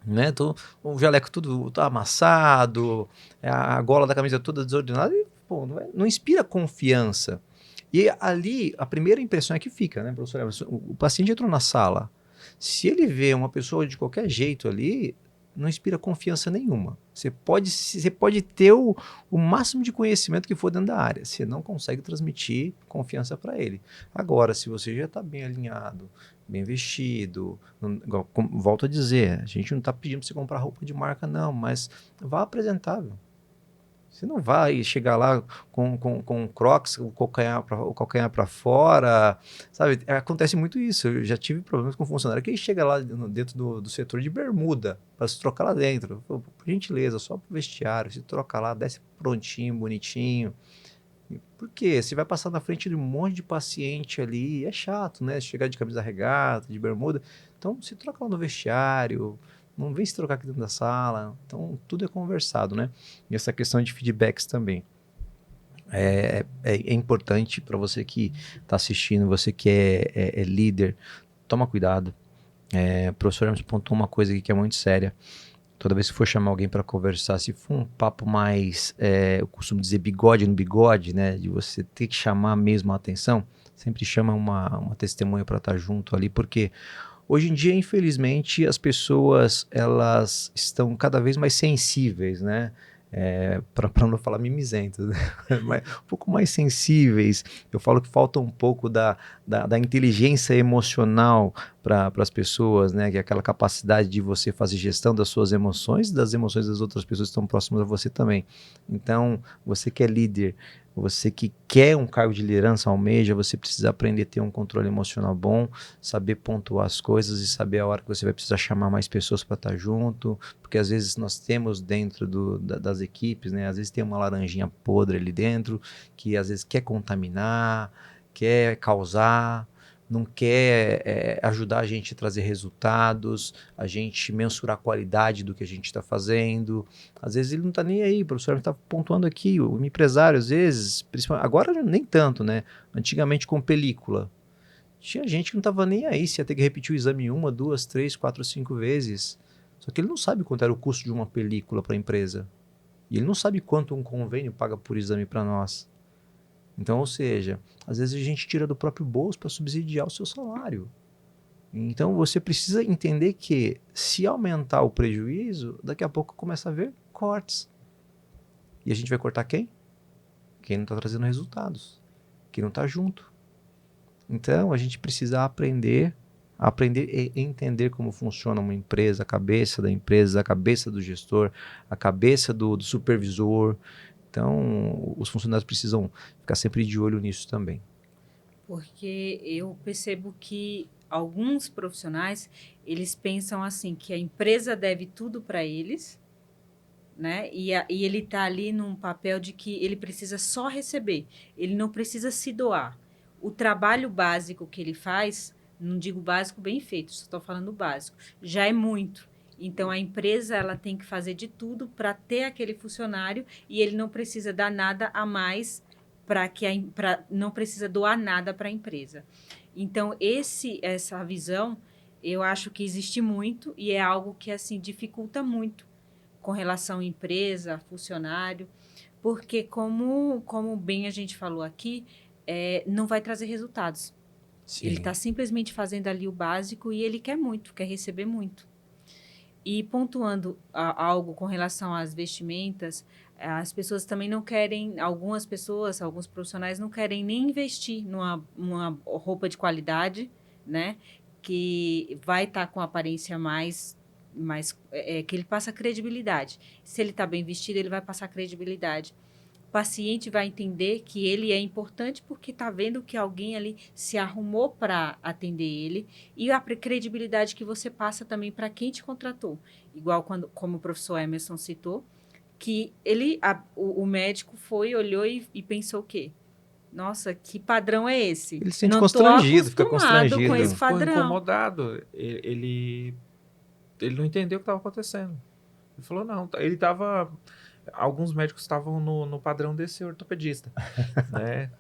né, o jaleco tudo amassado, a gola da camisa toda desordenada, e, pô, não inspira confiança. E ali, a primeira impressão é que fica, né, professor Emerson? O paciente entrou na sala, se ele vê uma pessoa de qualquer jeito ali, não inspira confiança nenhuma. Você pode ter o máximo de conhecimento que for dentro da área, você não consegue transmitir confiança para ele. Agora, se você já está bem alinhado, bem vestido, volto a dizer, a gente não está pedindo para você comprar roupa de marca, não, mas vá apresentável. Você não vai chegar lá com Crocs, o calcanhar para fora, sabe? Acontece muito isso. Eu já tive problemas com funcionário que chega lá dentro do setor de bermuda para se trocar lá dentro. Por gentileza, só pro vestiário, se troca lá, desce prontinho, bonitinho. Por quê? Você vai passar na frente de um monte de paciente ali, é chato, né? Chegar de camisa regata, de bermuda. Então, se troca lá no vestiário, não vem se trocar aqui dentro da sala. Então, tudo é conversado, né? E essa questão de feedbacks também. É importante para você que está assistindo, você que é líder, toma cuidado. O professor Emerson pontuou uma coisa aqui que é muito séria. Toda vez que for chamar alguém para conversar, se for um papo mais, eu costumo dizer bigode no bigode, né? De você ter que chamar mesmo a atenção, sempre chama uma testemunha para estar junto ali, porque hoje em dia, infelizmente, as pessoas elas estão cada vez mais sensíveis, né? Para não falar mimizentas, né? Um pouco mais sensíveis. Eu falo que falta um pouco da inteligência emocional para as pessoas, né? Que é aquela capacidade de você fazer gestão das suas emoções e das emoções das outras pessoas que estão próximas a você também. Então, você que é líder, você que quer um cargo de liderança, almeja, você precisa aprender a ter um controle emocional bom, saber pontuar as coisas e saber a hora que você vai precisar chamar mais pessoas para estar junto, porque às vezes nós temos dentro das equipes, né? Às vezes tem uma laranjinha podre ali dentro, que às vezes quer contaminar, quer causar, não quer ajudar a gente a trazer resultados, a gente mensurar a qualidade do que a gente está fazendo. Às vezes ele não está nem aí, o professor está pontuando aqui, o empresário às vezes, principalmente, agora nem tanto, né? Antigamente com película, tinha gente que não estava nem aí se ia ter que repetir o exame 1, 2, 3, 4, 5 vezes. Só que ele não sabe quanto era o custo de uma película para a empresa. E ele não sabe quanto um convênio paga por exame para nós. Então, ou seja, às vezes a gente tira do próprio bolso para subsidiar o seu salário. Então você precisa entender que se aumentar o prejuízo, daqui a pouco começa a haver cortes. E a gente vai cortar quem? Quem não está trazendo resultados. Quem não está junto. Então a gente precisa aprender e entender como funciona uma empresa, a cabeça da empresa, a cabeça do gestor, a cabeça do supervisor. Então os funcionários precisam ficar sempre de olho nisso também. Porque eu percebo que alguns profissionais, eles pensam assim, que a empresa deve tudo para eles, né? E ele está ali num papel de que ele precisa só receber, ele não precisa se doar. O trabalho básico que ele faz, não digo básico bem feito, só estou falando básico, já é muito. Então a empresa ela tem que fazer de tudo para ter aquele funcionário e ele não precisa dar nada a mais não precisa doar nada para a empresa. Então essa visão eu acho que existe muito e é algo que assim dificulta muito com relação à empresa, funcionário, porque como bem a gente falou aqui, não vai trazer resultados. Ele Sim. está simplesmente fazendo ali o básico e ele quer muito, quer receber muito. E pontuando algo com relação às vestimentas, as pessoas também não querem, algumas pessoas, alguns profissionais não querem nem investir numa roupa de qualidade, né? Que vai estar com aparência que ele passa credibilidade. Se ele está bem vestido, ele vai passar credibilidade. O paciente vai entender que ele é importante porque está vendo que alguém ali se arrumou para atender ele e a credibilidade que você passa também para quem te contratou. Igual como o professor Emerson citou, que o médico foi, olhou e pensou o quê? Nossa, que padrão é esse? Ele se sente Não estou constrangido, fica acostumado com constrangido. Ele esse ficou padrão. incomodado. Ele não entendeu o que estava acontecendo. Ele falou, não. Ele estava... Alguns médicos estavam no padrão desse ortopedista, né?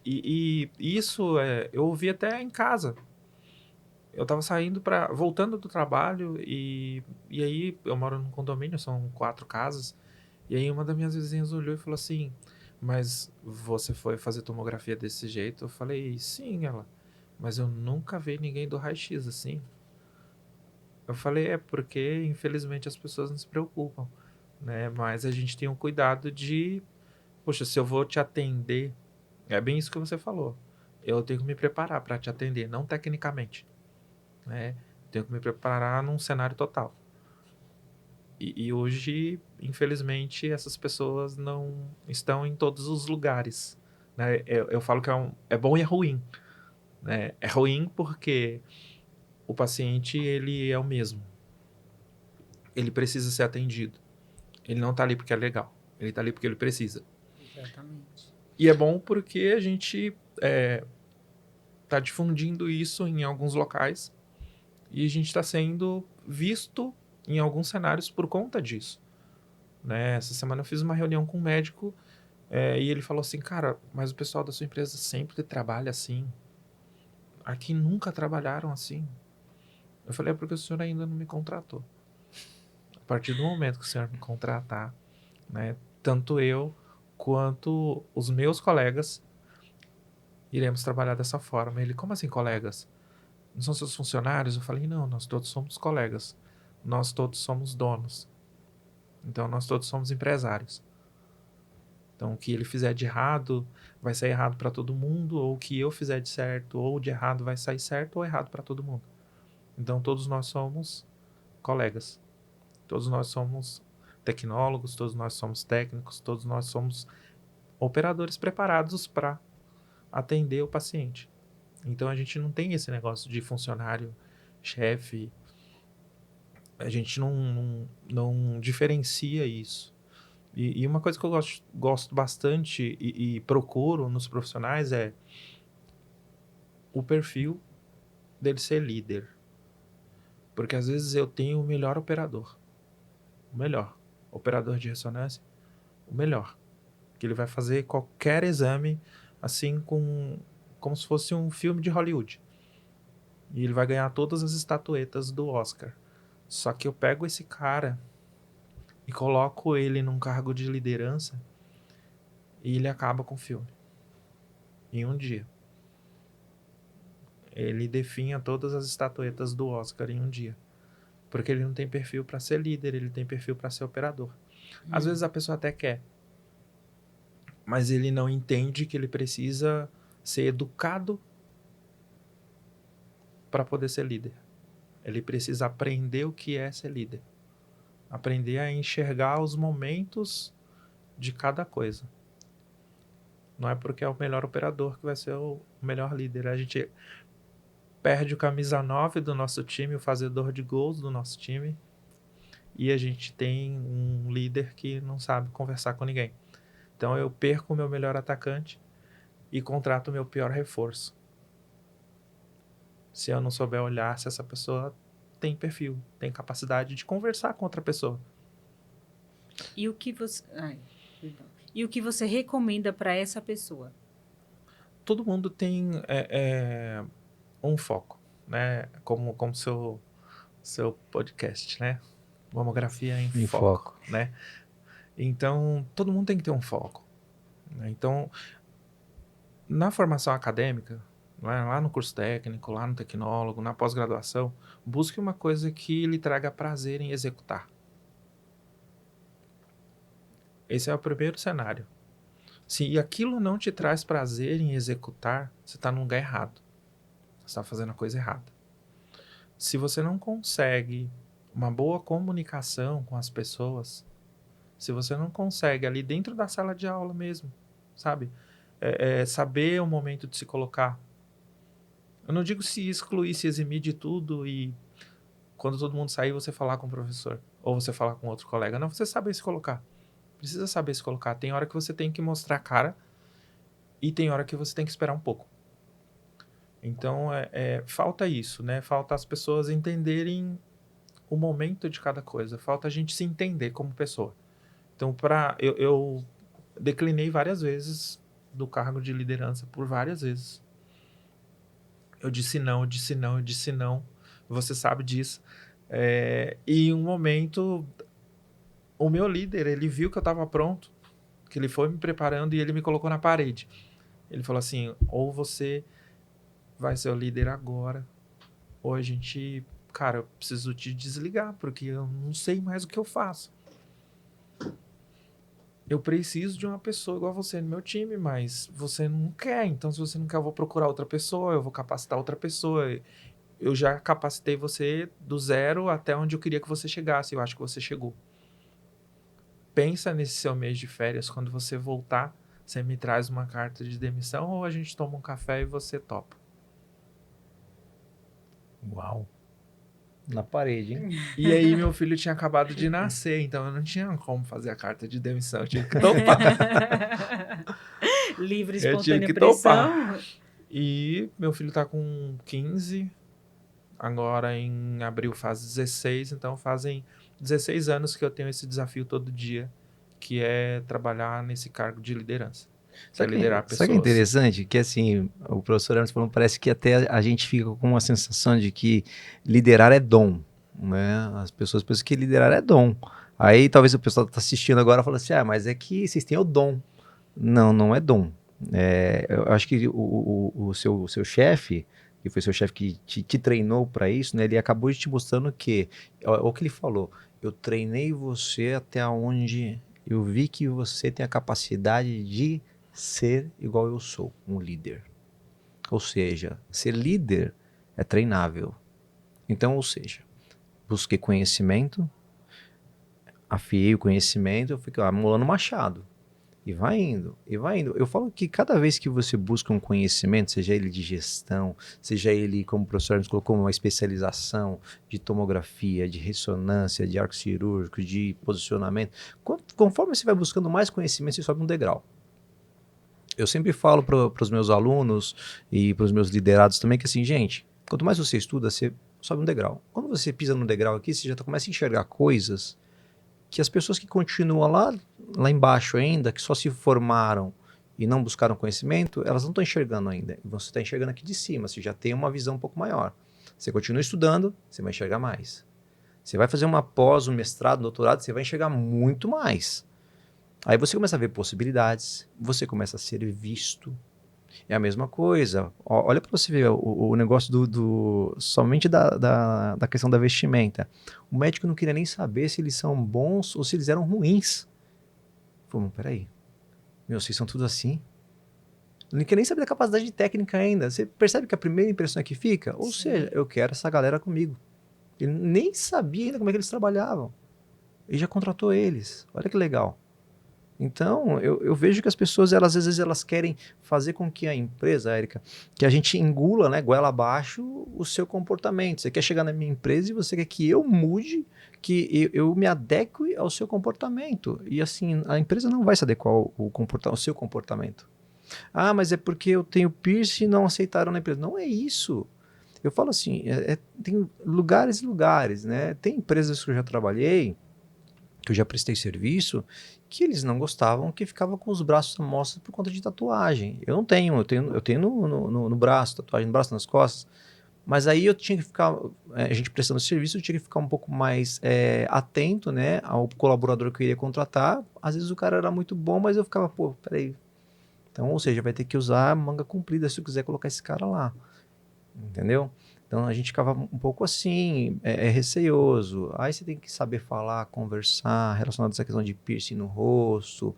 E isso eu ouvi até em casa. Eu estava voltando do trabalho e aí eu moro num condomínio, são 4 casas. E aí uma das minhas vizinhas olhou e falou assim, mas você foi fazer tomografia desse jeito? Eu falei, sim, ela. Mas eu nunca vi ninguém do raio-x assim. Eu falei, porque infelizmente as pessoas não se preocupam, né? Mas a gente tem um cuidado de, poxa, se eu vou te atender, é bem isso que você falou. Eu tenho que me preparar para te atender, não tecnicamente, né? Tenho que me preparar num cenário total. E hoje, infelizmente, essas pessoas não estão em todos os lugares, né? Eu falo que é bom e é ruim, né? É ruim porque o paciente, ele é o mesmo. Ele precisa ser atendido. Ele não tá ali porque é legal. Ele tá ali porque ele precisa. Exatamente. E é bom porque a gente tá difundindo isso em alguns locais e a gente está sendo visto em alguns cenários por conta disso, né? Essa semana eu fiz uma reunião com um médico e ele falou assim, cara, mas o pessoal da sua empresa sempre trabalha assim. Aqui nunca trabalharam assim. Eu falei, porque o senhor ainda não me contratou. A partir do momento que o senhor me contratar, né, tanto eu quanto os meus colegas, Iremos trabalhar dessa forma. Ele, como assim, colegas? Não são seus funcionários? Eu falei, não, nós todos somos colegas. Nós todos somos donos. Então, nós todos somos empresários. Então, o que ele fizer de errado vai sair errado para todo mundo, ou o que eu fizer de certo ou de errado vai sair certo ou errado para todo mundo. Então, todos nós somos colegas. Todos nós somos tecnólogos, todos nós somos técnicos, todos nós somos operadores preparados para atender o paciente. Então, a gente não tem esse negócio de funcionário, chefe. A gente não diferencia isso. E uma coisa que eu gosto bastante e procuro nos profissionais é o perfil dele ser líder. Porque às vezes eu tenho o melhor operador. O melhor. Operador de ressonância. O melhor. Que ele vai fazer qualquer exame assim como se fosse um filme de Hollywood. E ele vai ganhar todas as estatuetas do Oscar. Só que eu pego esse cara e coloco ele num cargo de liderança e ele acaba com o filme. Em um dia. Ele definha todas as estatuetas do Oscar em um dia. Porque ele não tem perfil para ser líder, ele tem perfil para ser operador. Às vezes a pessoa até quer, mas ele não entende que ele precisa ser educado para poder ser líder. Ele precisa aprender o que é ser líder. Aprender a enxergar os momentos de cada coisa. Não é porque é o melhor operador que vai ser o melhor líder. A gente perde o camisa 9 do nosso time, o fazedor de gols do nosso time, e a gente tem um líder que não sabe conversar com ninguém. Então eu perco o meu melhor atacante e contrato o meu pior reforço. Se eu não souber olhar se essa pessoa tem perfil, tem capacidade de conversar com outra pessoa. E o que você... perdão. E o que você recomenda para essa pessoa? Todo mundo tem um foco, né? Como seu podcast, né? Mamografia em foco, né? Então, todo mundo tem que ter um foco. Né? Então, na formação acadêmica, né? Lá no curso técnico, lá no tecnólogo, na pós-graduação, busque uma coisa que lhe traga prazer em executar. Esse é o primeiro cenário. Se aquilo não te traz prazer em executar, você está no lugar errado. Você está fazendo a coisa errada. Se você não consegue uma boa comunicação com as pessoas, se você não consegue ali dentro da sala de aula mesmo, sabe? Saber o momento de se colocar. Eu não digo se excluir, se eximir de tudo e quando todo mundo sair você falar com o professor ou você falar com outro colega. Não, você saber se colocar. Precisa saber se colocar. Tem hora que você tem que mostrar a cara e tem hora que você tem que esperar um pouco. Então, falta isso, né? Falta as pessoas entenderem o momento de cada coisa. Falta a gente se entender como pessoa. Então, eu declinei várias vezes do cargo de liderança, por várias vezes. Eu disse não, eu disse não, eu disse não. Você sabe disso. E em um momento, o meu líder, ele viu que eu estava pronto, que ele foi me preparando e ele me colocou na parede. Ele falou assim, ou você vai ser o líder agora, ou a gente... Cara, eu preciso te desligar, porque eu não sei mais o que eu faço. Eu preciso de uma pessoa igual a você no meu time, mas você não quer. Então, se você não quer, eu vou procurar outra pessoa, eu vou capacitar outra pessoa. Eu já capacitei você do zero até onde eu queria que você chegasse. Eu acho que você chegou. Pensa nesse seu mês de férias. Quando você voltar, você me traz uma carta de demissão ou a gente toma um café e você topa. Uau. Na parede, hein? E aí meu filho tinha acabado de nascer, então eu não tinha como fazer a carta de demissão, eu tive que topar. Livre, Eu tive espontânea que pressão. topar. E meu filho tá com 15, agora em abril faz 16, então fazem 16 anos que eu tenho esse desafio todo dia, que é trabalhar nesse cargo de liderança. Sabe liderar que pessoas. é interessante? Que assim, o professor Hermes falou, parece que até a gente fica com uma sensação de que liderar é dom, né? As pessoas pensam que liderar é dom. Aí talvez o pessoal que está assistindo agora fala assim, mas é que vocês têm o dom. Não, não é dom. Eu acho que o seu chefe, que foi seu chefe que te treinou para isso, né? Ele acabou de te mostrando que, o que ele falou, eu treinei você até onde eu vi que você tem a capacidade de ser igual eu sou, um líder. Ou seja, ser líder é treinável. Então, ou seja, busquei conhecimento, afiei o conhecimento, eu fiquei amolando machado. E vai indo, e vai indo. Eu falo que cada vez que você busca um conhecimento, seja ele de gestão, seja ele, como o professor nos colocou, uma especialização de tomografia, de ressonância, de arco cirúrgico, de posicionamento, conforme você vai buscando mais conhecimento, você sobe um degrau. Eu sempre falo para os meus alunos e para os meus liderados também que assim, gente, quanto mais você estuda, você sobe um degrau. Quando você pisa no degrau aqui, você já começa a enxergar coisas que as pessoas que continuam lá embaixo ainda, que só se formaram e não buscaram conhecimento, elas não estão enxergando ainda. E você está enxergando aqui de cima, você já tem uma visão um pouco maior. Você continua estudando, você vai enxergar mais. Você vai fazer uma pós, um mestrado, um doutorado, você vai enxergar muito mais. Aí você começa a ver possibilidades, você começa a ser visto. É a mesma coisa. Olha para você ver o negócio somente da questão da vestimenta. O médico não queria nem saber se eles são bons ou se eles eram ruins. Falei, peraí, vocês são tudo assim? Não quer nem saber da capacidade técnica ainda. Você percebe que a primeira impressão é que fica? Ou seja, eu quero essa galera comigo. Ele nem sabia ainda como é que eles trabalhavam. E já contratou eles. Olha que legal. Então, eu vejo que as pessoas, às vezes, elas querem fazer com que a empresa, Érica, que a gente engula, né, goela abaixo o seu comportamento. Você quer chegar na minha empresa e você quer que eu mude, que eu me adeque ao seu comportamento. E assim, a empresa não vai se adequar ao seu comportamento. Ah, mas é porque eu tenho piercing e não aceitaram na empresa. Não é isso. Eu falo assim, tem lugares e lugares, né? Tem empresas que eu já trabalhei, que eu já prestei serviço, que eles não gostavam, que ficava com os braços à mostra por conta de tatuagem. Eu não tenho, eu tenho no braço, tatuagem no braço, nas costas, mas aí eu tinha que ficar, a gente prestando serviço, eu tinha que ficar um pouco mais atento, né, ao colaborador que eu iria contratar. Às vezes o cara era muito bom, mas eu ficava, pô, peraí. Então, ou seja, vai ter que usar manga comprida se eu quiser colocar esse cara lá. Entendeu? Então a gente ficava um pouco assim, receioso. Aí você tem que saber falar, conversar, relacionado a essa questão de piercing no rosto,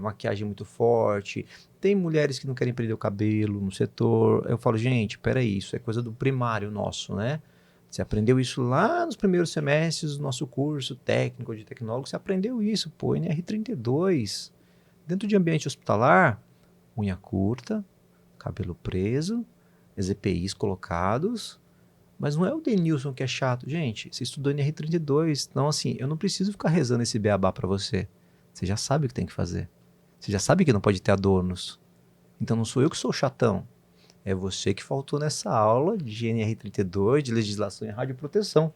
maquiagem muito forte. Tem mulheres que não querem prender o cabelo no setor. Eu falo, gente, peraí, isso é coisa do primário nosso, né? Você aprendeu isso lá nos primeiros semestres do nosso curso técnico de tecnólogo, você aprendeu isso, pô, NR32. Dentro de ambiente hospitalar, unha curta, cabelo preso, EPIs colocados, mas não é o Denilson que é chato. Gente, você estudou NR32, então assim, eu não preciso ficar rezando esse beabá para você. Você já sabe o que tem que fazer. Você já sabe que não pode ter adornos. Então não sou eu que sou o chatão. É você que faltou nessa aula de NR32, de legislação em radioproteção.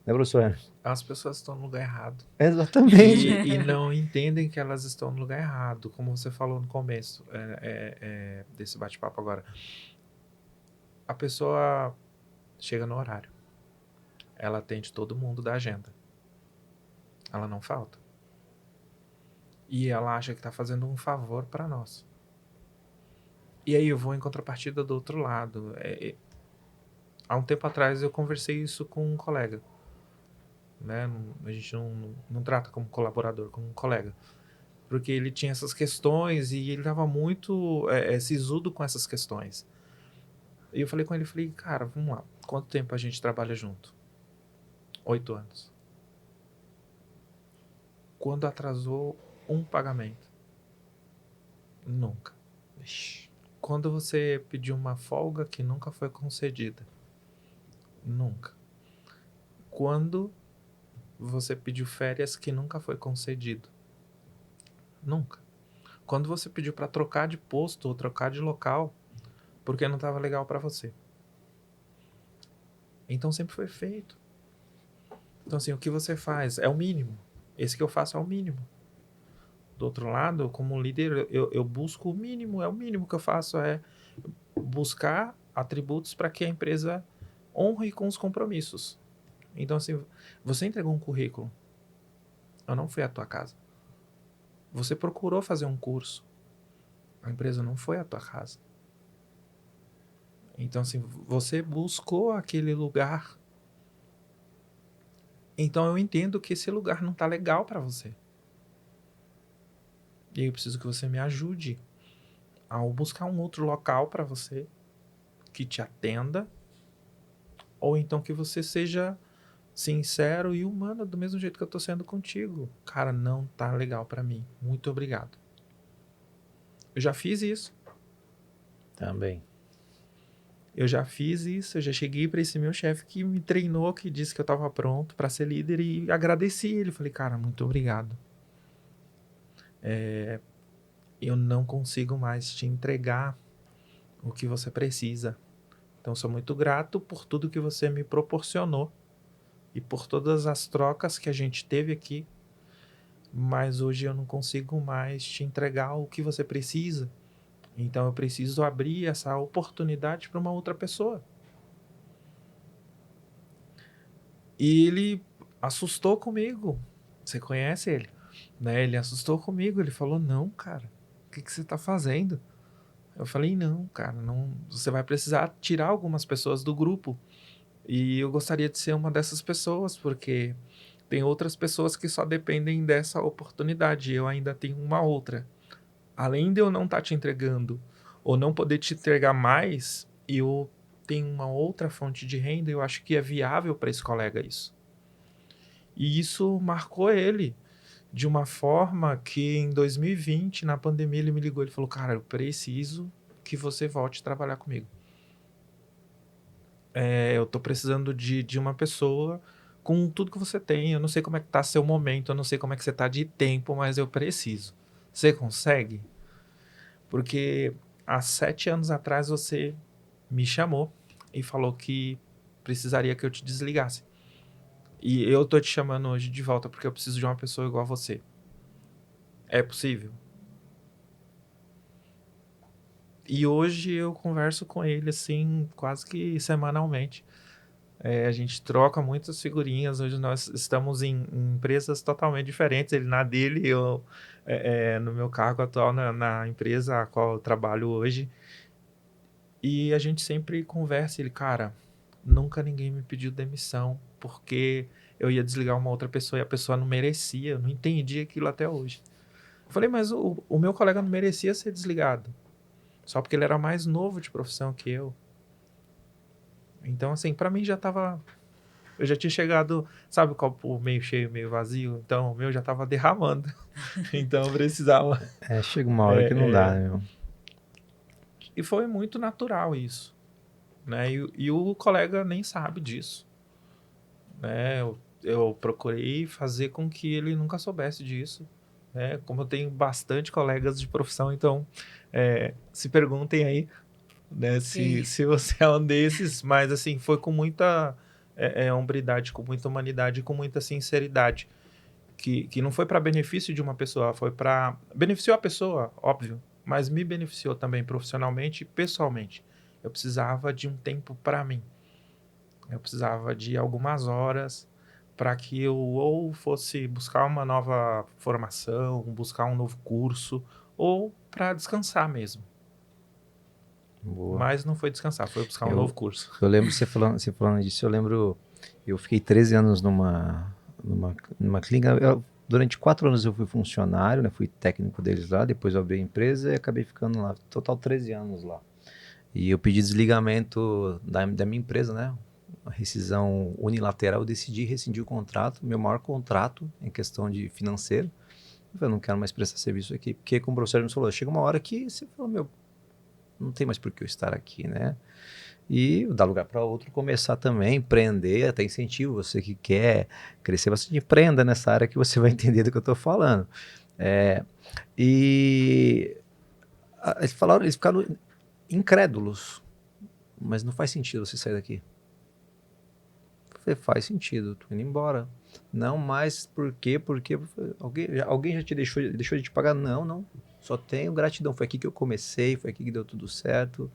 Né, professor? As pessoas estão no lugar errado. Exatamente. E não entendem que elas estão no lugar errado, como você falou no começo desse bate-papo agora. A pessoa chega no horário. Ela atende todo mundo da agenda. Ela não falta. E ela acha que está fazendo um favor para nós. E aí eu vou em contrapartida do outro lado. Há um tempo atrás eu conversei isso com um colega. Né? A gente não trata como colaborador, como um colega. Porque ele tinha essas questões e ele estava muito sisudo com essas questões. E eu falei com ele, cara, vamos lá. Quanto tempo a gente trabalha junto? 8 anos. Quando atrasou um pagamento? Nunca. Quando você pediu uma folga que nunca foi concedida? Nunca. Quando você pediu férias que nunca foi concedido? Nunca. Quando você pediu para trocar de posto ou trocar de local porque não estava legal para você? Então sempre foi feito. Então assim, o que você faz é o mínimo. Esse que eu faço é o mínimo. Do outro lado, como líder, eu busco o mínimo. É o mínimo que eu faço, é buscar atributos para que a empresa honre com os compromissos. Então assim, você entregou um currículo. Eu não fui à tua casa. Você procurou fazer um curso. A empresa não foi a tua casa. Então, assim, você buscou aquele lugar. Então, eu entendo que esse lugar não tá legal para você. E aí eu preciso que você me ajude a buscar um outro local para você que te atenda, ou então que você seja sincero e humano do mesmo jeito que eu tô sendo contigo. Cara, não tá legal para mim. Muito obrigado. Eu já fiz isso. Também. Eu já fiz isso, eu já cheguei para esse meu chefe que me treinou, que disse que eu estava pronto para ser líder e agradeci ele. Falei, cara, muito obrigado. Eu não consigo mais te entregar o que você precisa. Então, sou muito grato por tudo que você me proporcionou e por todas as trocas que a gente teve aqui. Mas hoje eu não consigo mais te entregar o que você precisa. Então, eu preciso abrir essa oportunidade para uma outra pessoa. E ele assustou comigo. Você conhece ele? Né? Ele assustou comigo. Ele falou: Não, cara, o que você tá fazendo? Eu falei: Não, cara, não. Você vai precisar tirar algumas pessoas do grupo. E eu gostaria de ser uma dessas pessoas, porque tem outras pessoas que só dependem dessa oportunidade. Eu ainda tenho uma outra. Além de eu não estar te entregando, ou não poder te entregar mais, eu tenho uma outra fonte de renda. Eu acho que é viável para esse colega isso. E isso marcou ele de uma forma que em 2020, na pandemia, ele me ligou. Ele falou: Cara, eu preciso que você volte a trabalhar comigo. Eu tô precisando de uma pessoa com tudo que você tem. Eu não sei como é que tá seu momento, eu não sei como é que você tá de tempo, mas eu preciso. Você consegue? Porque há 7 anos atrás você me chamou e falou que precisaria que eu te desligasse. E eu tô te chamando hoje de volta porque eu preciso de uma pessoa igual a você. É possível? E hoje eu converso com ele, assim, quase que semanalmente. A gente troca muitas figurinhas. Hoje nós estamos em empresas totalmente diferentes. Ele na dele, eu no meu cargo atual, na empresa a qual eu trabalho hoje. E a gente sempre conversa. Ele, cara, nunca ninguém me pediu demissão porque eu ia desligar uma outra pessoa e a pessoa não merecia. Eu não entendi aquilo até hoje. Eu falei, mas o meu colega não merecia ser desligado. Só porque ele era mais novo de profissão que eu. Então, assim, pra mim já tava... Eu já tinha chegado, sabe, o copo meio cheio, meio vazio? Então, o meu já tava derramando. Então, eu precisava... Chega uma hora que não dá, né, meu? E foi muito natural isso, né? E o colega nem sabe disso, né? Eu procurei fazer com que ele nunca soubesse disso, né? Como eu tenho bastante colegas de profissão, então, se perguntem aí, né, Sim. se você é um desses, mas assim, foi com muita hombridade, com muita humanidade, com muita sinceridade, que não foi para benefício de uma pessoa, foi para... Beneficiou a pessoa, óbvio, mas me beneficiou também profissionalmente e pessoalmente. Eu precisava de um tempo para mim. Eu precisava de algumas horas para que eu ou fosse buscar uma nova formação, buscar um novo curso, ou para descansar mesmo. Boa. Mas não foi descansar, foi buscar um Eu, novo curso. eu lembro você falando disso, eu lembro, eu fiquei 13 anos numa clínica. Durante 4 anos eu fui funcionário, né, fui técnico deles lá, depois eu abri a empresa e acabei ficando lá, total 13 anos lá. E eu pedi desligamento da minha empresa, né, uma rescisão unilateral, eu decidi rescindir o contrato, meu maior contrato em questão de financeiro. Eu falei, não quero mais prestar serviço aqui, porque como o professor me falou, chega uma hora que você fala, meu, não tem mais por que eu estar aqui, né? E dar lugar para outro começar também, empreender, até incentivo você que quer crescer bastante, empreenda nessa área que você vai entender do que eu estou falando. E eles ficaram incrédulos, mas não faz sentido você sair daqui. Eu falei, faz sentido, tô indo embora. Não, mas por quê? Porque alguém já te deixou de te pagar? Não, não. Só tenho gratidão. Foi aqui que eu comecei, foi aqui que deu tudo certo.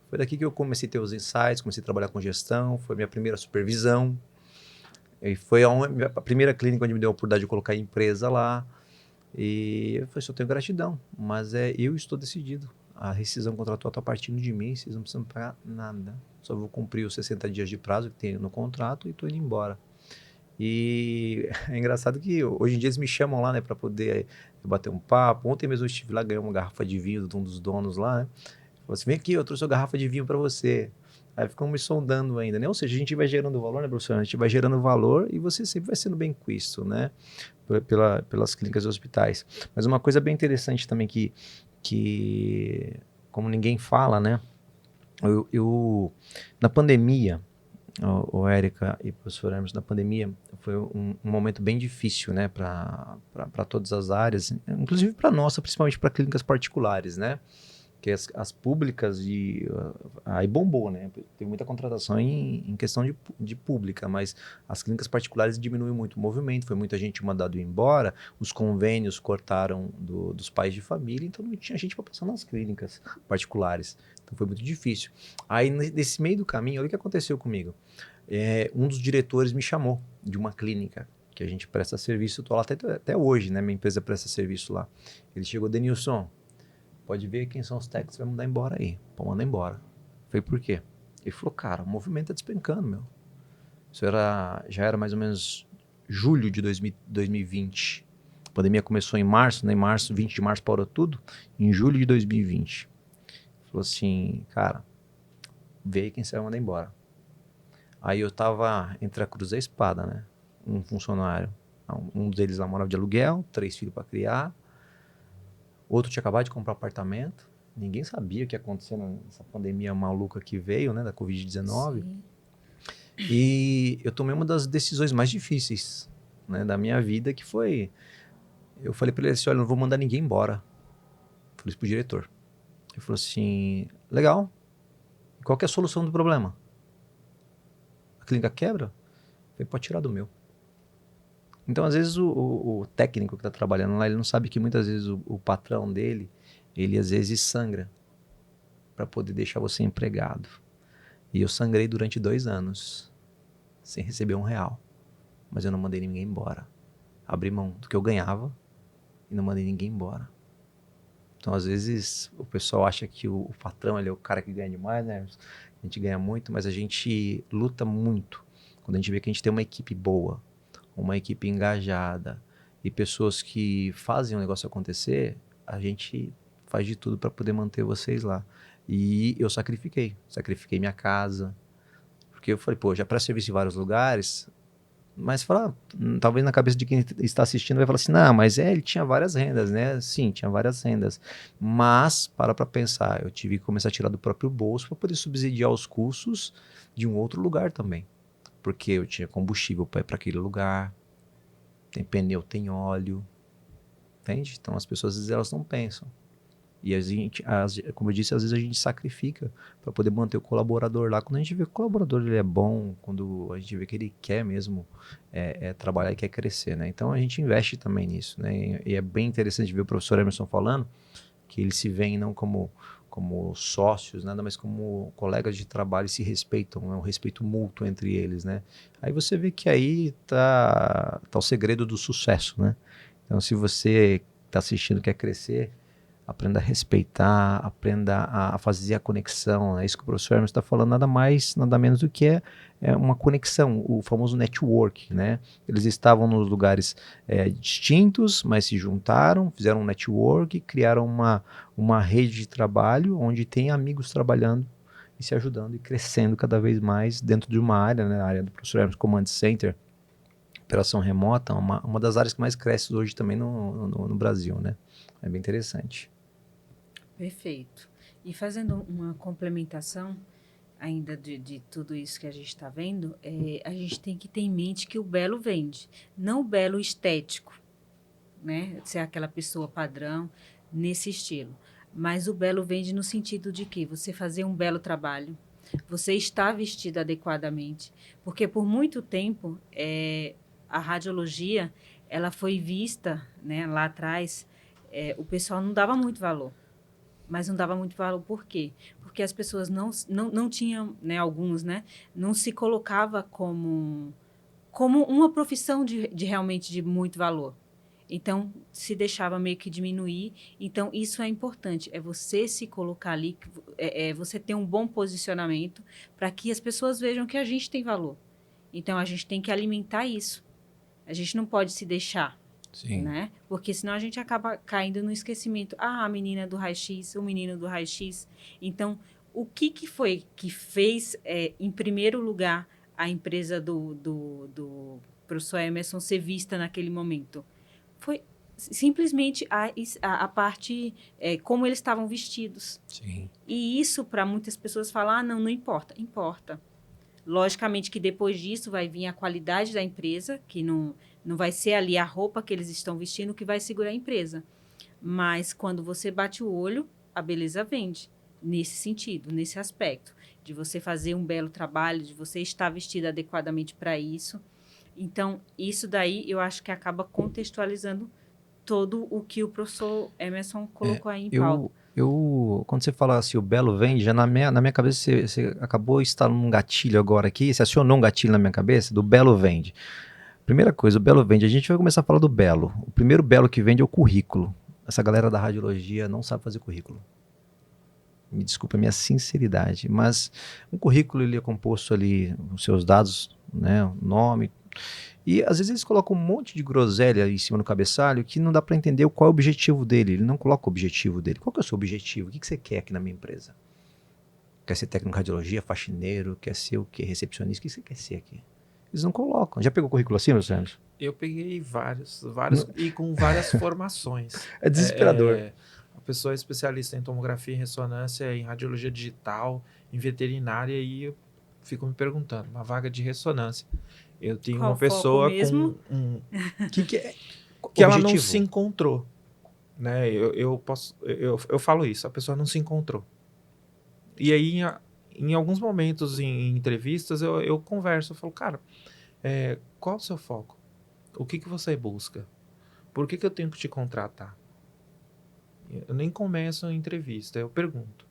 Foi daqui que eu comecei a ter os insights, comecei a trabalhar com gestão, foi minha primeira supervisão. E foi a primeira clínica onde me deu a oportunidade de colocar a empresa lá. E eu falei, só tenho gratidão, mas eu estou decidido. A rescisão contratual está partindo de mim, vocês não precisam pagar nada. Só vou cumprir os 60 dias de prazo que tem no contrato e estou indo embora. E é engraçado que hoje em dia eles me chamam lá, né, para poder bater um papo. Ontem mesmo eu estive lá, ganhei uma garrafa de vinho de um dos donos lá, né? Falou assim, vem aqui, eu trouxe uma garrafa de vinho para você. Aí ficam me sondando ainda, né? Ou seja, a gente vai gerando valor, né, professor? A gente vai gerando valor e você sempre vai sendo bem quisto, né? Pelas clínicas e hospitais. Mas uma coisa bem interessante também que como ninguém fala, né? Na pandemia, o Érica e o professor Hermes, na pandemia foi um momento bem difícil, né, para todas as áreas, inclusive para nossa, principalmente para clínicas particulares, né, que as públicas aí bombou, né, teve muita contratação em questão de pública, mas as clínicas particulares diminuiu muito o movimento, foi muita gente mandado embora, os convênios cortaram dos pais de família, então não tinha gente para passar nas clínicas particulares, então foi muito difícil. Aí nesse meio do caminho, olha o que aconteceu comigo. Um dos diretores me chamou de uma clínica que a gente presta serviço, estou lá até hoje, né? Minha empresa presta serviço lá. Ele chegou, Denilson, pode ver quem são os técnicos que vai mandar embora aí. Pode mandar embora. Eu falei, por quê? Ele falou, cara, o movimento tá despencando, meu. Isso já era mais ou menos julho de 2020. A pandemia começou em março, né? Em março, 20 de março parou tudo. Em julho de 2020. Ele falou assim, cara, vê aí quem você vai mandar embora. Aí eu tava entre a cruz e a espada, né? Um funcionário. Um deles lá morava de aluguel, 3 filhos para criar. Outro tinha acabado de comprar apartamento. Ninguém sabia o que ia acontecer nessa pandemia maluca que veio, né? Da Covid-19. Sim. E eu tomei uma das decisões mais difíceis, né, da minha vida, que foi... Eu falei para ele assim, olha, não vou mandar ninguém embora. Falei isso pro diretor. Ele falou assim, legal. Qual que é a solução do problema? A clínica quebra? Eu falei, pode tirar do meu. Então, às vezes, o técnico que está trabalhando lá, ele não sabe que muitas vezes o patrão dele, ele às vezes sangra para poder deixar você empregado. E eu sangrei durante 2 anos, sem receber R$1. Mas eu não mandei ninguém embora. Abri mão do que eu ganhava e não mandei ninguém embora. Então, às vezes, o pessoal acha que o patrão ele é o cara que ganha demais, né? A gente ganha muito, mas a gente luta muito. Quando a gente vê que a gente tem uma equipe boa, uma equipe engajada e pessoas que fazem o negócio acontecer, a gente faz de tudo para poder manter vocês lá. E eu sacrifiquei minha casa, porque eu falei, pô, já presto serviço em vários lugares, mas talvez na cabeça de quem está assistindo vai falar assim, não, mas ele tinha várias rendas, né? Sim, tinha várias rendas, mas para pensar, eu tive que começar a tirar do próprio bolso para poder subsidiar os custos de um outro lugar também, porque eu tinha combustível para ir para aquele lugar, tem pneu, tem óleo, entende? Então as pessoas às vezes elas não pensam. E a gente, como eu disse, às vezes a gente sacrifica para poder manter o colaborador lá. Quando a gente vê que o colaborador ele é bom, quando a gente vê que ele quer mesmo trabalhar e quer crescer, né? Então a gente investe também nisso, né? E é bem interessante ver o professor Emerson falando que eles se veem não como sócios, nada, mas como colegas de trabalho e se respeitam, é um respeito mútuo entre eles, né? Aí você vê que aí tá o segredo do sucesso, né? Então se você está assistindo quer crescer, aprenda a respeitar, aprenda a fazer a conexão. É isso que o professor Hermes está falando, nada mais, nada menos do que uma conexão, o famoso network, né? Eles estavam nos lugares distintos, mas se juntaram, fizeram um network, criaram uma rede de trabalho onde tem amigos trabalhando e se ajudando e crescendo cada vez mais dentro de uma área, né? A área do professor Hermes, Command Center, operação remota, uma das áreas que mais cresce hoje também no Brasil, né? É bem interessante. Perfeito. E fazendo uma complementação ainda de tudo isso que a gente está vendo, a gente tem que ter em mente que o belo vende, não o belo estético, né? Ser aquela pessoa padrão nesse estilo. Mas o belo vende no sentido de que você fazer um belo trabalho, você está vestido adequadamente, porque por muito tempo a radiologia ela foi vista, né, lá atrás, o pessoal não dava muito valor. Mas não dava muito valor, por quê? Porque as pessoas não tinham, né, alguns, né, não se colocava como uma profissão de realmente de muito valor. Então, se deixava meio que diminuir. Então, isso é importante. É você se colocar ali, é você ter um bom posicionamento para que as pessoas vejam que a gente tem valor. Então, a gente tem que alimentar isso. A gente não pode se deixar, Sim. né? Porque senão a gente acaba caindo no esquecimento. Ah, a menina do raio-x, o menino do raio-x. Então, o que foi que fez, em primeiro lugar, a empresa do professor Emerson ser vista naquele momento? Foi simplesmente a parte, como eles estavam vestidos. Sim. E isso, para muitas pessoas, falar, não importa. Importa. Logicamente que depois disso vai vir a qualidade da empresa, que não vai ser ali a roupa que eles estão vestindo que vai segurar a empresa. Mas quando você bate o olho, a beleza vende. Nesse sentido, nesse aspecto. De você fazer um belo trabalho, de você estar vestida adequadamente para isso. Então, isso daí eu acho que acaba contextualizando todo o que o professor Emerson colocou aí em pauta. Quando você fala assim, o belo vende, já na minha cabeça você acabou instalando um gatilho agora aqui, você acionou um gatilho na minha cabeça do belo vende. Primeira coisa, o belo vende, a gente vai começar a falar do belo. O primeiro belo que vende é o currículo. Essa galera da radiologia não sabe fazer currículo. Me desculpa a minha sinceridade, mas um currículo ele é composto ali, os seus dados, né, o nome, e às vezes eles colocam um monte de groselha em cima do cabeçalho que não dá para entender qual é o objetivo dele. Ele não coloca o objetivo dele. Qual que é o seu objetivo? O que você quer aqui na minha empresa? Quer ser técnico de radiologia, faxineiro, quer ser o quê? Recepcionista? O que você quer ser aqui? Eles não colocam. Já pegou o currículo assim, meu Sérgio? Eu peguei vários Não- e com várias formações. É desesperador. A pessoa é especialista em tomografia e ressonância, em radiologia digital, em veterinária, e eu fico me perguntando, uma vaga de ressonância. Eu tenho Qual uma o foco pessoa mesmo? Que é que ela não objetivo? se encontrou, né? Eu falo isso, a pessoa não se encontrou. E aí, em alguns momentos em entrevistas, eu converso, eu falo, cara, qual o seu foco? O que você busca? Por que eu tenho que te contratar? Eu nem começo a entrevista, eu pergunto.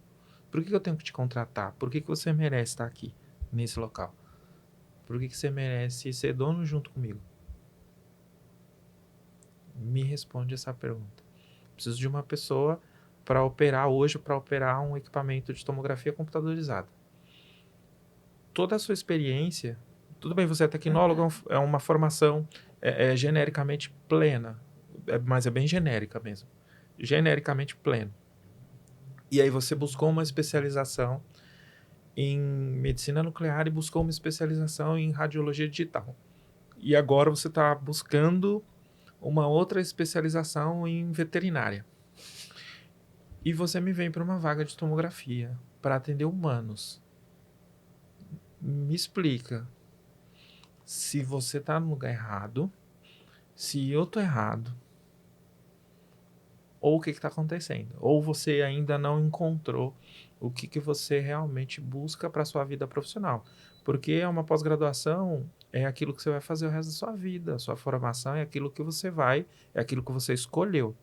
Por que eu tenho que te contratar? Por que você merece estar aqui, nesse local? Por que você merece ser dono junto comigo? Me responde essa pergunta. Preciso de uma pessoa para operar hoje, para operar um equipamento de tomografia computadorizada. Toda a sua experiência, tudo bem, você é tecnólogo, é uma formação genericamente plena, mas é bem genérica mesmo. Genericamente pleno. E aí você buscou uma especialização em medicina nuclear e buscou uma especialização em radiologia digital. E agora você está buscando uma outra especialização em veterinária. E você me vem para uma vaga de tomografia para atender humanos. Me explica se você está no lugar errado, se eu estou errado, ou o que está acontecendo. Ou você ainda não encontrou o que você realmente busca para a sua vida profissional. Porque é uma pós-graduação, é aquilo que você vai fazer o resto da sua vida. A sua formação é aquilo que você é aquilo que você escolheu.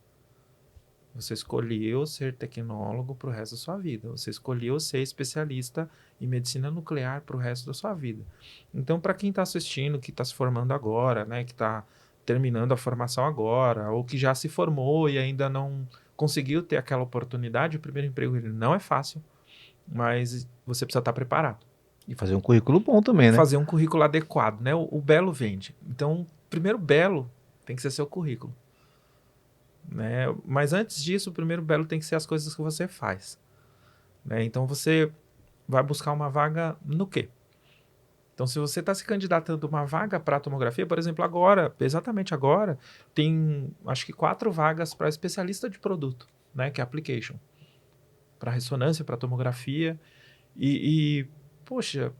Você escolheu ser tecnólogo para o resto da sua vida. Você escolheu ser especialista em medicina nuclear para o resto da sua vida. Então, para quem está assistindo, que está se formando agora, né, que está terminando a formação agora, ou que já se formou e ainda não conseguiu ter aquela oportunidade, o primeiro emprego ele não é fácil, mas você precisa estar preparado. E fazer um currículo bom também, né? Fazer um currículo adequado, né? O belo vende. Então, primeiro belo tem que ser seu currículo. Né? Mas antes disso, o primeiro belo tem que ser as coisas que você faz. Né? Então você vai buscar uma vaga no quê? Então, se você está se candidatando a uma vaga para tomografia, por exemplo, agora, exatamente agora, tem acho que 4 vagas para especialista de produto, né? Que é application. Para ressonância, para tomografia. Poxa,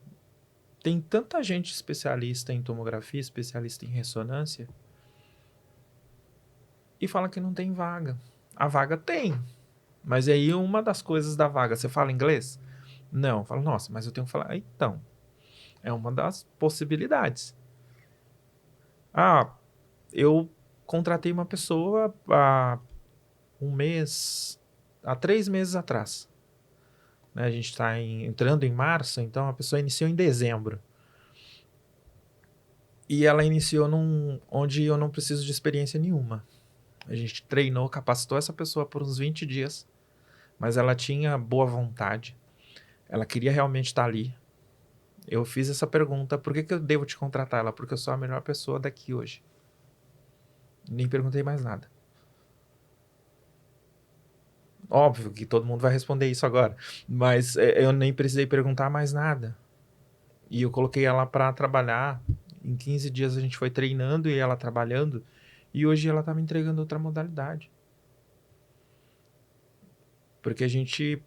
tem tanta gente especialista em tomografia, especialista em ressonância, e fala que não tem vaga. A vaga tem. Mas aí uma das coisas da vaga, você fala inglês? Não. Eu falo, nossa, mas eu tenho que falar. Então, é uma das possibilidades. Ah, eu contratei uma pessoa há há 3 meses atrás. Né? A gente está entrando em março, então a pessoa iniciou em dezembro. E ela iniciou onde eu não preciso de experiência nenhuma. A gente treinou, capacitou essa pessoa por uns 20 dias, mas ela tinha boa vontade. Ela queria realmente estar ali. Eu fiz essa pergunta, por que eu devo te contratar? Ela, porque eu sou a melhor pessoa daqui hoje. Nem perguntei mais nada. Óbvio que todo mundo vai responder isso agora, mas eu nem precisei perguntar mais nada. E eu coloquei ela para trabalhar. Em 15 dias a gente foi treinando e ela trabalhando, e hoje ela tá me entregando outra modalidade. Porque a gente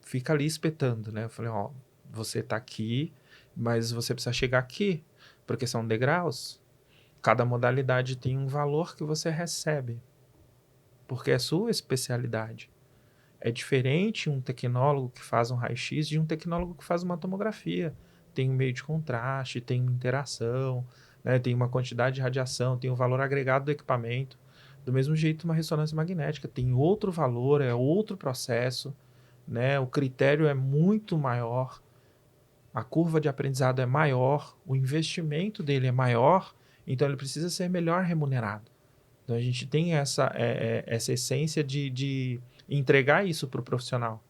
fica ali espetando, né? Eu falei, ó, você tá aqui, mas você precisa chegar aqui, porque são degraus. Cada modalidade tem um valor que você recebe, porque é sua especialidade. É diferente um tecnólogo que faz um raio-x de um tecnólogo que faz uma tomografia. Tem um meio de contraste, tem uma interação, né? Tem uma quantidade de radiação, tem um valor agregado do equipamento. Do mesmo jeito, uma ressonância magnética tem outro valor, é outro processo, né? O critério é muito maior, a curva de aprendizado é maior, o investimento dele é maior, então ele precisa ser melhor remunerado. Então a gente tem essa essência de entregar isso para o profissional.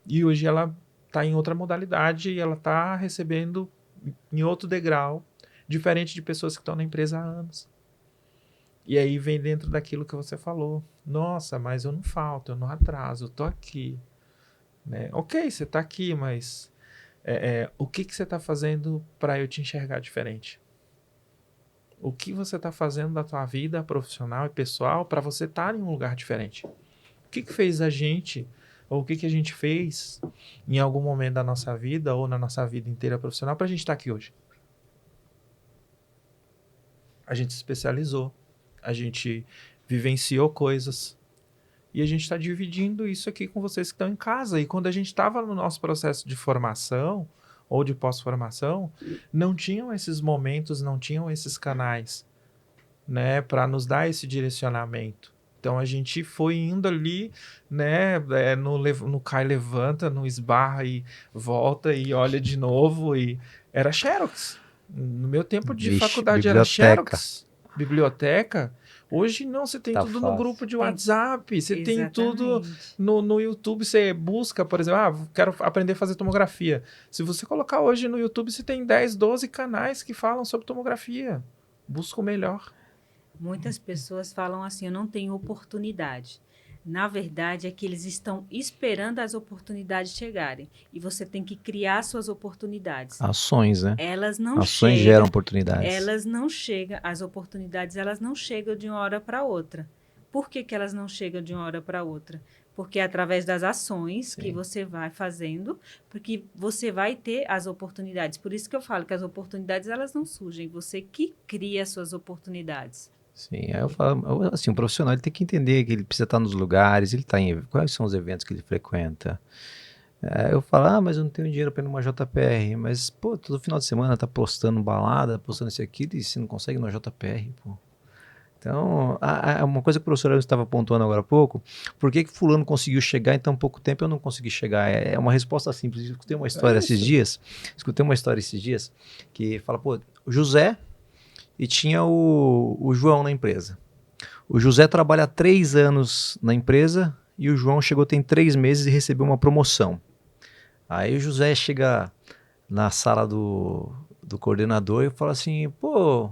E hoje ela está em outra modalidade e ela está recebendo em outro degrau, diferente de pessoas que estão na empresa há anos. E aí vem dentro daquilo que você falou. Nossa, mas eu não falto, eu não atraso, eu tô aqui. Né? Ok, você está aqui, mas o que você está fazendo para eu te enxergar diferente? O que você está fazendo da tua vida profissional e pessoal para você estar em um lugar diferente? O que fez a gente, ou o que a gente fez em algum momento da nossa vida ou na nossa vida inteira profissional para a gente estar aqui hoje? A gente se especializou, a gente vivenciou coisas e a gente está dividindo isso aqui com vocês que estão em casa. E quando a gente estava no nosso processo de formação ou de pós-formação, não tinham esses momentos, não tinham esses canais, né, para nos dar esse direcionamento. Então a gente foi indo ali, né, no cai levanta, no esbarra e volta e olha de novo, e era Xerox. No meu tempo de Vixe, faculdade era biblioteca. Xerox, biblioteca. Hoje não, você tem Tá tudo no fácil. grupo de WhatsApp, você tem tudo Exatamente. no YouTube, você busca, por exemplo, quero aprender a fazer tomografia. Se você colocar hoje no YouTube, você tem 10, 12 canais que falam sobre tomografia. Busca o melhor. Muitas pessoas falam assim, eu não tenho oportunidade. Na verdade, é que eles estão esperando as oportunidades chegarem. E você tem que criar suas oportunidades. Ações, né? Elas não Ações geram chegam, oportunidades. as oportunidades, elas não chegam de uma hora para outra. Por que elas não chegam de uma hora para outra? Porque é através das ações que Sim. você vai fazendo, porque você vai ter as oportunidades. Por isso que eu falo que as oportunidades, elas não surgem. Você que cria as suas oportunidades. Sim, aí eu falo, assim, o profissional ele tem que entender que ele precisa estar nos lugares, ele tá em, quais são os eventos que ele frequenta. Eu falo, mas eu não tenho dinheiro para ir numa JPR, mas, pô, todo final de semana tá postando balada, postando isso aqui, e você não consegue ir numa JPR, pô. Então, uma coisa que o professor estava pontuando agora há pouco, por que fulano conseguiu chegar em tão pouco tempo e eu não consegui chegar? É uma resposta simples. Escutei uma história esses dias, que fala, pô, o José e tinha o João na empresa. O José trabalha há 3 anos na empresa e o João chegou tem 3 meses e recebeu uma promoção. Aí o José chega na sala do coordenador e fala assim, pô,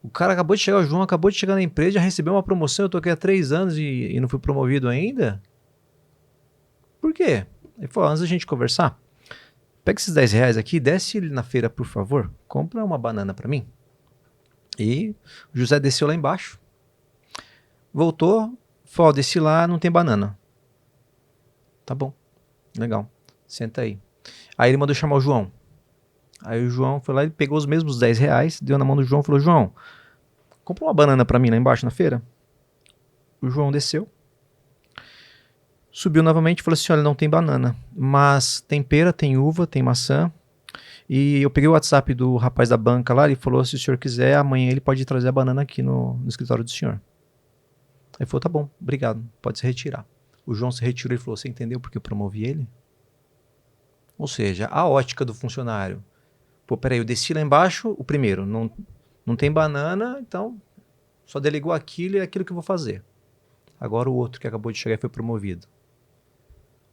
o cara acabou de chegar, o João acabou de chegar na empresa, já recebeu uma promoção, eu tô aqui há 3 anos e não fui promovido ainda? Por quê? Ele falou, antes da gente conversar, pega esses 10 reais aqui, desce na feira, por favor, compra uma banana para mim. E o José desceu lá embaixo, voltou, falou, desci lá, não tem banana. Tá bom, legal, senta aí. Aí ele mandou chamar o João. Aí o João foi lá, ele pegou os mesmos 10 reais, deu na mão do João e falou, João, compra uma banana pra mim lá embaixo na feira. O João desceu, subiu novamente e falou assim, olha, não tem banana, mas tem pera, tem uva, tem maçã. E eu peguei o WhatsApp do rapaz da banca lá, ele falou, se o senhor quiser, amanhã ele pode trazer a banana aqui no escritório do senhor. Aí ele falou, tá bom, obrigado, pode se retirar. O João se retirou e falou, você entendeu porque eu promovi ele? Ou seja, a ótica do funcionário. Pô, peraí, eu desci lá embaixo, o primeiro, não tem banana, então Só delegou aquilo e é aquilo que eu vou fazer. Agora o outro que acabou de chegar e foi promovido.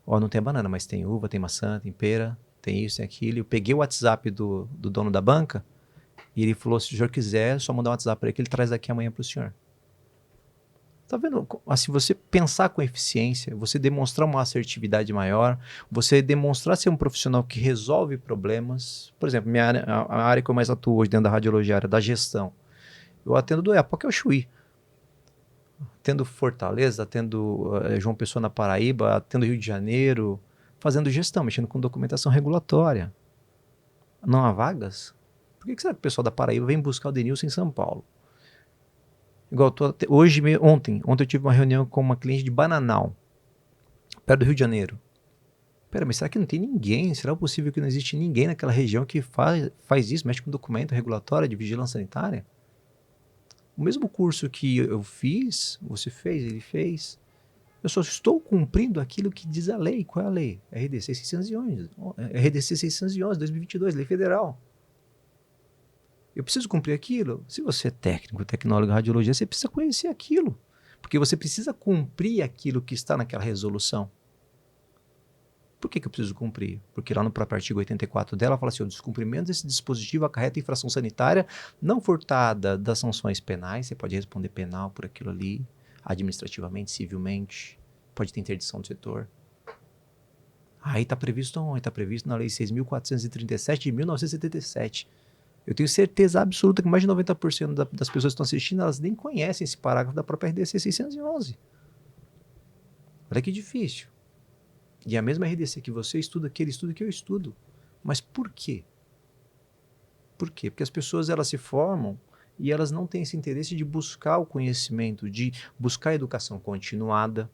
Ó, não tem banana, mas tem uva, tem maçã, tem pera, tem isso, tem aquilo. Eu peguei o WhatsApp do dono da banca e ele falou, se o senhor quiser, é só mandar um WhatsApp para ele que ele traz daqui amanhã para o senhor. Tá vendo? Assim, você pensar com eficiência, você demonstrar uma assertividade maior, você demonstrar ser um profissional que resolve problemas. Por exemplo, a área que eu mais atuo hoje dentro da radiologia, a área da gestão. Eu atendo do EPOC ao Chuí. Atendo Fortaleza, atendo João Pessoa na Paraíba, atendo Rio de Janeiro, fazendo gestão, mexendo com documentação regulatória. Não há vagas? Por que será que o pessoal da Paraíba vem buscar o Denilson em São Paulo? Igual ontem eu tive uma reunião com uma cliente de Bananal, perto do Rio de Janeiro. Pera, mas será que não tem ninguém? Será possível que não existe ninguém naquela região que faz isso, mexe com documento regulatório de vigilância sanitária? O mesmo curso que eu fiz, você fez, ele fez. Eu só estou cumprindo aquilo que diz a lei. Qual é a lei? RDC 611. RDC 611, 2022, lei federal. Eu preciso cumprir aquilo. Se você é técnico, tecnólogo, radiologia, você precisa conhecer aquilo. Porque você precisa cumprir aquilo que está naquela resolução. Por que eu preciso cumprir? Porque lá no próprio artigo 84 dela fala assim, o descumprimento desse dispositivo acarreta infração sanitária não furtada das sanções penais, você pode responder penal por aquilo ali, administrativamente, civilmente, pode ter interdição do setor. Aí está previsto onde? Está previsto na Lei 6.437 de 1977. Eu tenho certeza absoluta que mais de 90% das pessoas que estão assistindo, elas nem conhecem esse parágrafo da própria RDC 611. Olha que difícil. E a mesma RDC que você estuda, que ele estuda, que eu estudo. Mas por quê? Por quê? Porque as pessoas elas se formam e elas não têm esse interesse de buscar o conhecimento, de buscar a educação continuada,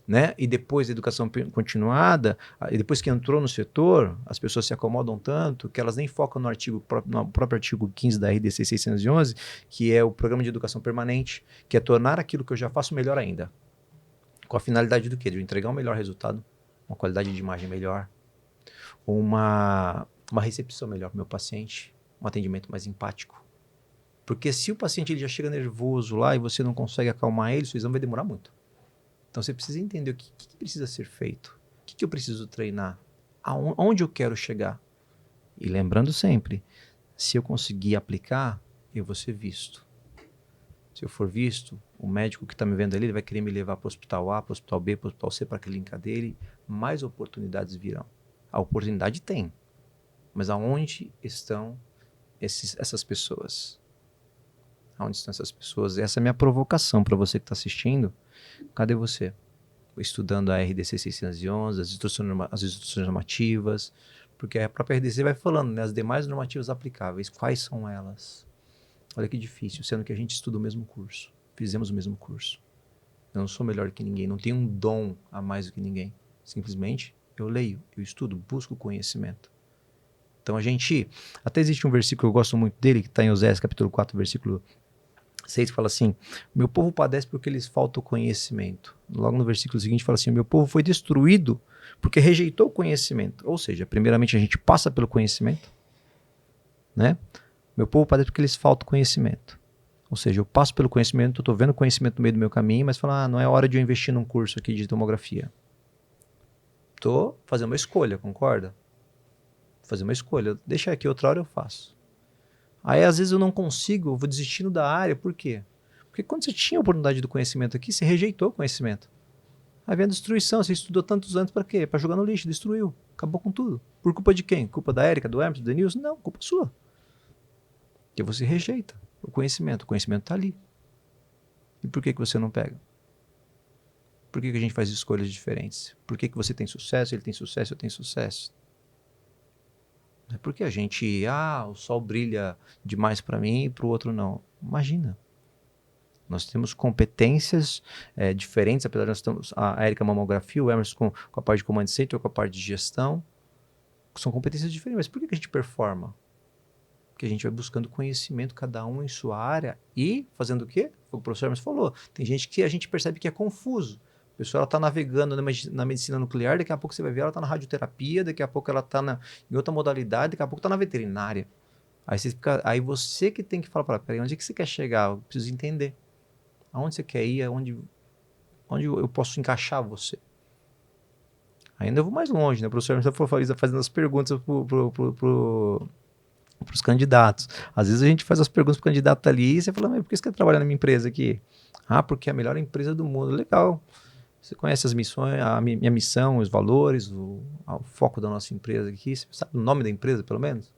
né? E depois da educação continuada, e depois que entrou no setor, as pessoas se acomodam tanto que elas nem focam no próprio artigo 15 da RDC 611, que é o Programa de Educação Permanente, que é tornar aquilo que eu já faço melhor ainda. Com a finalidade do quê? De eu entregar um melhor resultado, uma qualidade de imagem melhor, uma recepção melhor para o meu paciente, um atendimento mais empático. Porque se o paciente ele já chega nervoso lá e você não consegue acalmar ele, seu exame vai demorar muito. Então você precisa entender o que precisa ser feito, o que eu preciso treinar, aonde eu quero chegar. E lembrando sempre, se eu conseguir aplicar, eu vou ser visto. Se eu for visto, o médico que está me vendo ali, ele vai querer me levar para o hospital A, para o hospital B, para o hospital C, para a clínica dele, mais oportunidades virão. A oportunidade tem, mas aonde estão essas pessoas? Aonde estão essas pessoas? Essa é a minha provocação para você que está assistindo. Cadê você? Estudando a RDC 611, as instruções normativas, porque a própria RDC vai falando, né, as demais normativas aplicáveis, quais são elas? Olha que difícil, sendo que a gente estuda o mesmo curso, fizemos o mesmo curso. Eu não sou melhor que ninguém, não tenho um dom a mais do que ninguém. Simplesmente eu leio, eu estudo, busco conhecimento. Então até existe um versículo que eu gosto muito dele, que está em Oséias capítulo 4, versículo 6, que fala assim, meu povo padece porque lhes falta o conhecimento. Logo no versículo seguinte fala assim, meu povo foi destruído porque rejeitou o conhecimento. Ou seja, primeiramente a gente passa pelo conhecimento, né? Meu povo padece porque lhes falta o conhecimento. Ou seja, eu passo pelo conhecimento, eu estou vendo o conhecimento no meio do meu caminho, mas falo, não é hora de eu investir num curso aqui de tomografia. Estou fazendo uma escolha, concorda? Vou fazer uma escolha, deixa aqui, outra hora eu faço. Aí às vezes eu não consigo, eu vou desistindo da área, por quê? Porque quando você tinha a oportunidade do conhecimento aqui, você rejeitou o conhecimento. Aí vem a destruição, você estudou tantos anos para quê? Para jogar no lixo, destruiu, acabou com tudo. Por culpa de quem? Culpa da Érica, do Hermes, do Denilson? Não, culpa sua. Porque você rejeita o conhecimento está ali. E por que você não pega? Por que a gente faz escolhas diferentes? Por que você tem sucesso, ele tem sucesso, eu tenho sucesso? É porque a gente, o sol brilha demais para mim e para o outro não. Imagina. Nós temos competências diferentes, apesar de nós termos a Érica mamografia, o Emerson com a parte de command center, com a parte de gestão. São competências diferentes, mas por que a gente performa? Porque a gente vai buscando conhecimento, cada um em sua área e fazendo o quê? O professor Emerson falou, tem gente que a gente percebe que é confuso. A pessoa está navegando na medicina nuclear, daqui a pouco você vai ver ela está na radioterapia, daqui a pouco ela está em outra modalidade, daqui a pouco está na veterinária. Aí você que tem que falar para ela, peraí, onde é que você quer chegar? Eu preciso entender. Aonde você quer ir? Onde eu posso encaixar você? Ainda eu vou mais longe, né? O professor Fafariza fazendo as perguntas para os candidatos. Às vezes a gente faz as perguntas para o candidato ali e você fala, mas por que você quer trabalhar na minha empresa aqui? Ah, porque é a melhor empresa do mundo. Legal. Você conhece as missões, a minha missão, os valores, o foco da nossa empresa aqui? Você sabe o nome da empresa, pelo menos?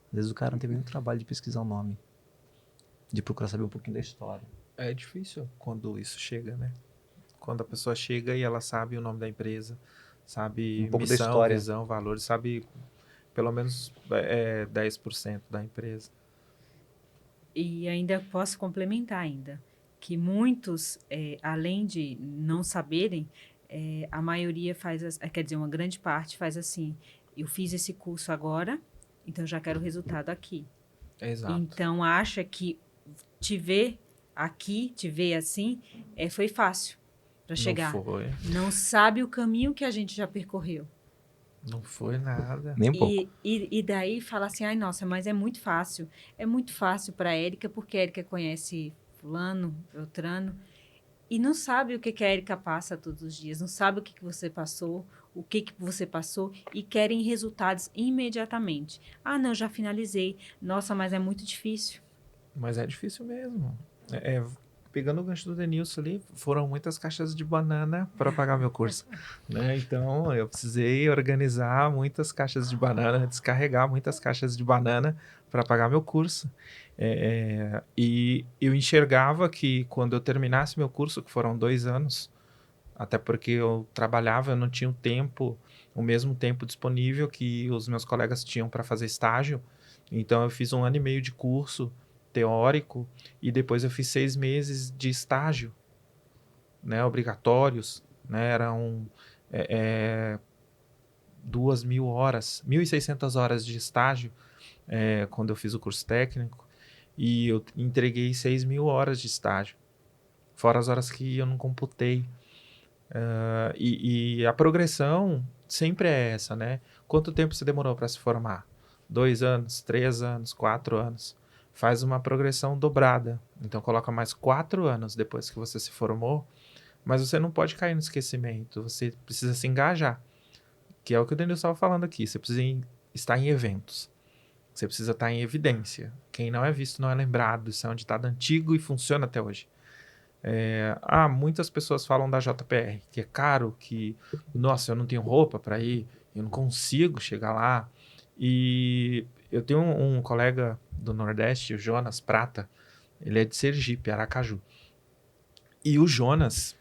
Às vezes o cara não teve nenhum trabalho de pesquisar o nome, de procurar saber um pouquinho da história. É difícil quando isso chega, né? Quando a pessoa chega e ela sabe o nome da empresa, sabe Um pouco da missão, história. visão, valores, sabe pelo menos 10% da empresa. E ainda posso complementar ainda, que muitos, além de não saberem, a maioria quer dizer, uma grande parte faz assim, eu fiz esse curso agora, então eu já quero o resultado aqui. Exato. Então acha que te ver aqui, te ver assim, foi fácil para chegar. Não foi. Não sabe o caminho que a gente já percorreu. Não foi nada. Nem um pouco. E daí fala assim, ai nossa, mas é muito fácil. É muito fácil para a Érica, porque a Érica conhece fulano, Beltrano, e não sabe o que a Érica passa todos os dias, não sabe o que você passou, o que você passou, e querem resultados imediatamente. Ah, não, já finalizei. Nossa, mas é muito difícil. Mas é difícil mesmo. Pegando o gancho do Denilson ali, foram muitas caixas de banana para pagar meu curso. Né? Então, eu precisei organizar muitas caixas de banana, descarregar muitas caixas de banana para pagar meu curso. E eu enxergava que quando eu terminasse meu curso, que foram 2 anos, até porque eu trabalhava, eu não tinha o mesmo tempo disponível que os meus colegas tinham para fazer estágio. Então, eu fiz 1 ano e meio de curso teórico e depois eu fiz 6 meses de estágio, né, obrigatórios, né, eram 2.000 horas, 1.600 horas de estágio quando eu fiz o curso técnico, e eu entreguei 6.000 horas de estágio, fora as horas que eu não computei. E a progressão sempre é essa, né? Quanto tempo você demorou para se formar? 2 anos, 3 anos, 4 anos. Faz uma progressão dobrada. Então, coloca mais 4 anos depois que você se formou, mas você não pode cair no esquecimento. Você precisa se engajar, que é o que o Denilson estava falando aqui. Você precisa estar em eventos. Você precisa estar em evidência. Quem não é visto não é lembrado. Isso é um ditado antigo e funciona até hoje. Muitas pessoas falam da JPR, que é caro, que, nossa, eu não tenho roupa para ir, eu não consigo chegar lá. E eu tenho um colega do Nordeste, o Jonas Prata, ele é de Sergipe, Aracaju. E o Jonas,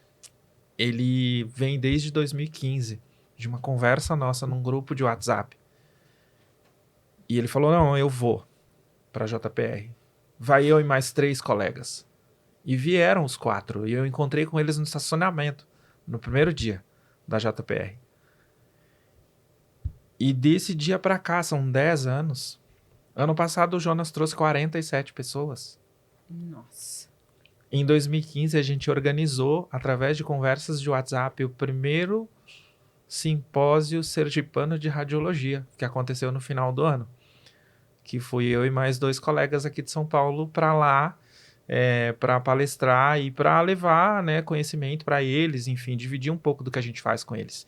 ele vem desde 2015, de uma conversa nossa num grupo de WhatsApp. E ele falou, não, eu vou para a JPR. Vai eu e mais 3 colegas. E vieram os 4. E eu encontrei com eles no estacionamento, no primeiro dia da JPR. E desse dia para cá, são 10 anos. Ano passado, o Jonas trouxe 47 pessoas. Nossa. Em 2015, a gente organizou, através de conversas de WhatsApp, o primeiro simpósio sergipano de radiologia, que aconteceu no final do ano. Que fui eu e mais 2 colegas aqui de São Paulo para lá, para palestrar e para levar, né, conhecimento para eles, enfim, dividir um pouco do que a gente faz com eles.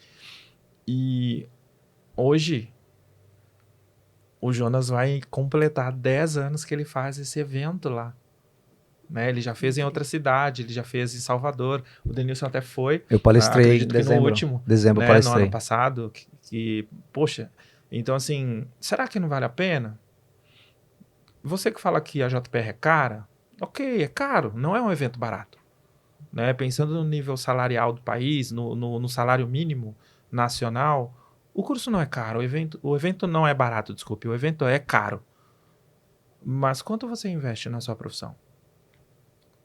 E hoje, o Jonas vai completar 10 anos que ele faz esse evento lá. Né? Ele já fez em outra cidade, ele já fez em Salvador. O Denilson até foi. Eu palestrei acredito em que dezembro. no último, Dezembro né, palestrei. no ano passado. Poxa, então assim, será que não vale a pena? Você que fala que a JPR é cara, ok, é caro, não é um evento barato. Né? Pensando no nível salarial do país, no salário mínimo nacional, o curso não é caro, o evento não é barato, desculpe, o evento é caro. Mas quanto você investe na sua profissão?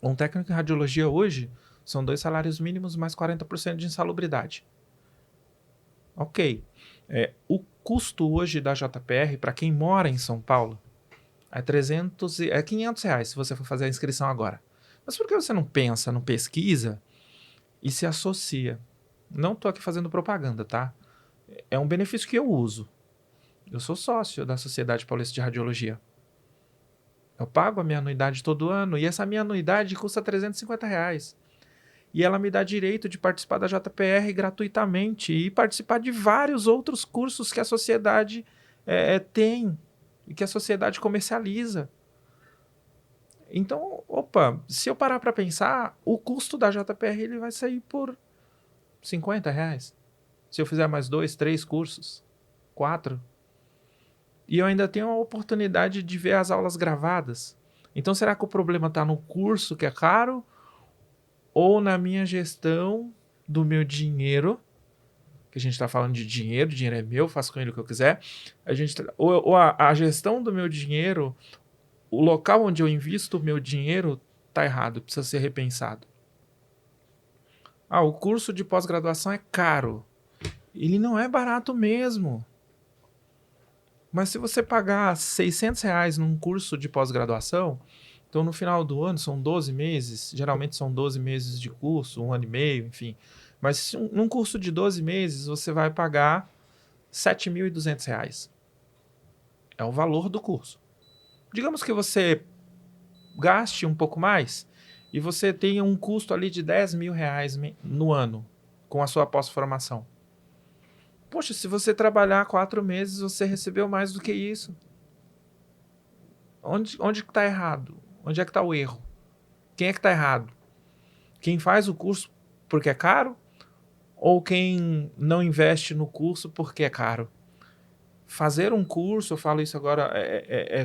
Um técnico em radiologia hoje são 2 salários mínimos mais 40% de insalubridade. Ok. O custo hoje da JPR, para quem mora em São Paulo, é R$500 se você for fazer a inscrição agora. Mas por que você não pensa, não pesquisa e se associa? Não estou aqui fazendo propaganda, tá? É um benefício que eu uso. Eu sou sócio da Sociedade Paulista de Radiologia. Eu pago a minha anuidade todo ano e essa minha anuidade custa R$ 350. E ela me dá direito de participar da JPR gratuitamente e participar de vários outros cursos que a sociedade tem e que a sociedade comercializa. Então, opa, se eu parar para pensar, o custo da JPR ele vai sair por R$ 50. Se eu fizer mais 2, 3 cursos, 4. E eu ainda tenho a oportunidade de ver as aulas gravadas. Então, será que o problema está no curso que é caro ou na minha gestão do meu dinheiro? Que a gente está falando de dinheiro, o dinheiro é meu, faço com ele o que eu quiser. Ou a gestão do meu dinheiro, o local onde eu invisto o meu dinheiro está errado, precisa ser repensado. O curso de pós-graduação é caro. Ele não é barato mesmo. Mas se você pagar R$ 600 num curso de pós-graduação, então no final do ano são 12 meses, geralmente são 12 meses de curso, 1 ano e meio, enfim. Mas num curso de 12 meses você vai pagar R$ 7.200. É o valor do curso. Digamos que você gaste um pouco mais e você tenha um custo ali de R$ 10.000 no ano com a sua pós-formação. Poxa, se você trabalhar 4 meses, você recebeu mais do que isso. Onde que está errado? Onde é que está o erro? Quem é que está errado? Quem faz o curso porque é caro? Ou quem não investe no curso porque é caro? Fazer um curso, eu falo isso agora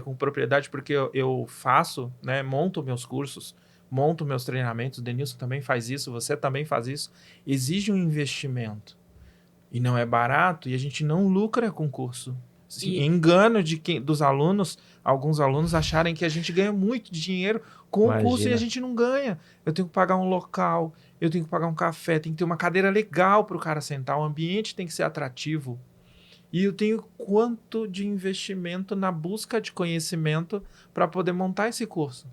com propriedade porque eu faço, né, monto meus cursos, monto meus treinamentos, o Denilson também faz isso, você também faz isso. Exige um investimento. E não é barato, e a gente não lucra com curso. Engano dos alunos, alguns alunos acharem que a gente ganha muito dinheiro com o curso e a gente não ganha. Eu tenho que pagar um local, eu tenho que pagar um café, tem que ter uma cadeira legal para o cara sentar, o ambiente tem que ser atrativo. E eu tenho quanto de investimento na busca de conhecimento para poder montar esse curso.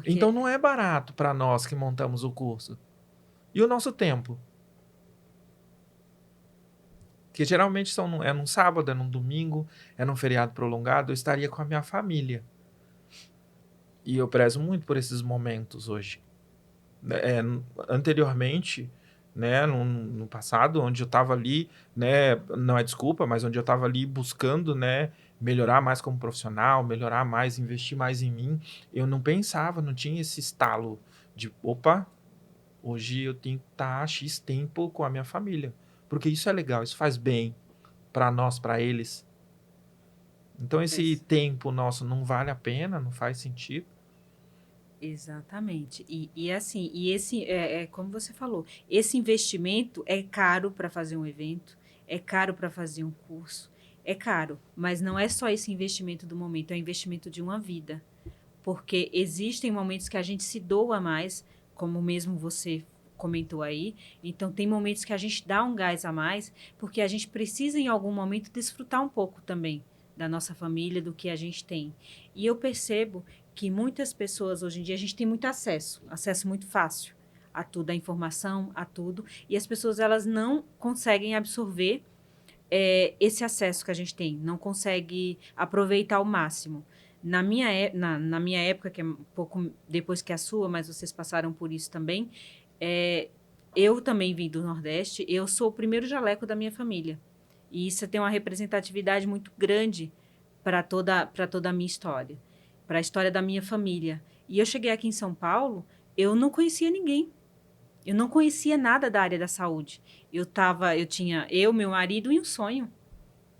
Então não é barato para nós que montamos o curso. E o nosso tempo? Que geralmente é num sábado, é num domingo, é num feriado prolongado, eu estaria com a minha família. E eu prezo muito por esses momentos hoje. Anteriormente, né, no passado, onde eu estava ali, né, não é desculpa, mas onde eu estava ali buscando, né, melhorar mais como profissional, melhorar mais, investir mais em mim, eu não pensava, não tinha esse estalo de, opa, hoje eu tenho que estar X tempo com a minha família. Porque isso é legal, isso faz bem para nós, para eles. Então esse tempo nosso não vale a pena, não faz sentido. Exatamente. Esse como você falou, esse investimento é caro para fazer um evento, é caro para fazer um curso, é caro, mas não é só esse investimento do momento, é o investimento de uma vida. Porque existem momentos que a gente se doa mais, como mesmo você comentou aí. Então, tem momentos que a gente dá um gás a mais, porque a gente precisa, em algum momento, desfrutar um pouco também da nossa família, do que a gente tem. E eu percebo que muitas pessoas, hoje em dia, a gente tem muito acesso muito fácil a tudo, a informação, a tudo, e as pessoas, elas não conseguem absorver esse acesso que a gente tem, não conseguem aproveitar ao máximo. Na minha época, que é um pouco depois que a sua, mas vocês passaram por isso também, eu também vim do Nordeste, eu sou o primeiro jaleco da minha família. E isso tem uma representatividade muito grande para toda a minha história, para a história da minha família. E eu cheguei aqui em São Paulo, eu não conhecia ninguém. Eu não conhecia nada da área da saúde. Eu tinha meu marido e um sonho.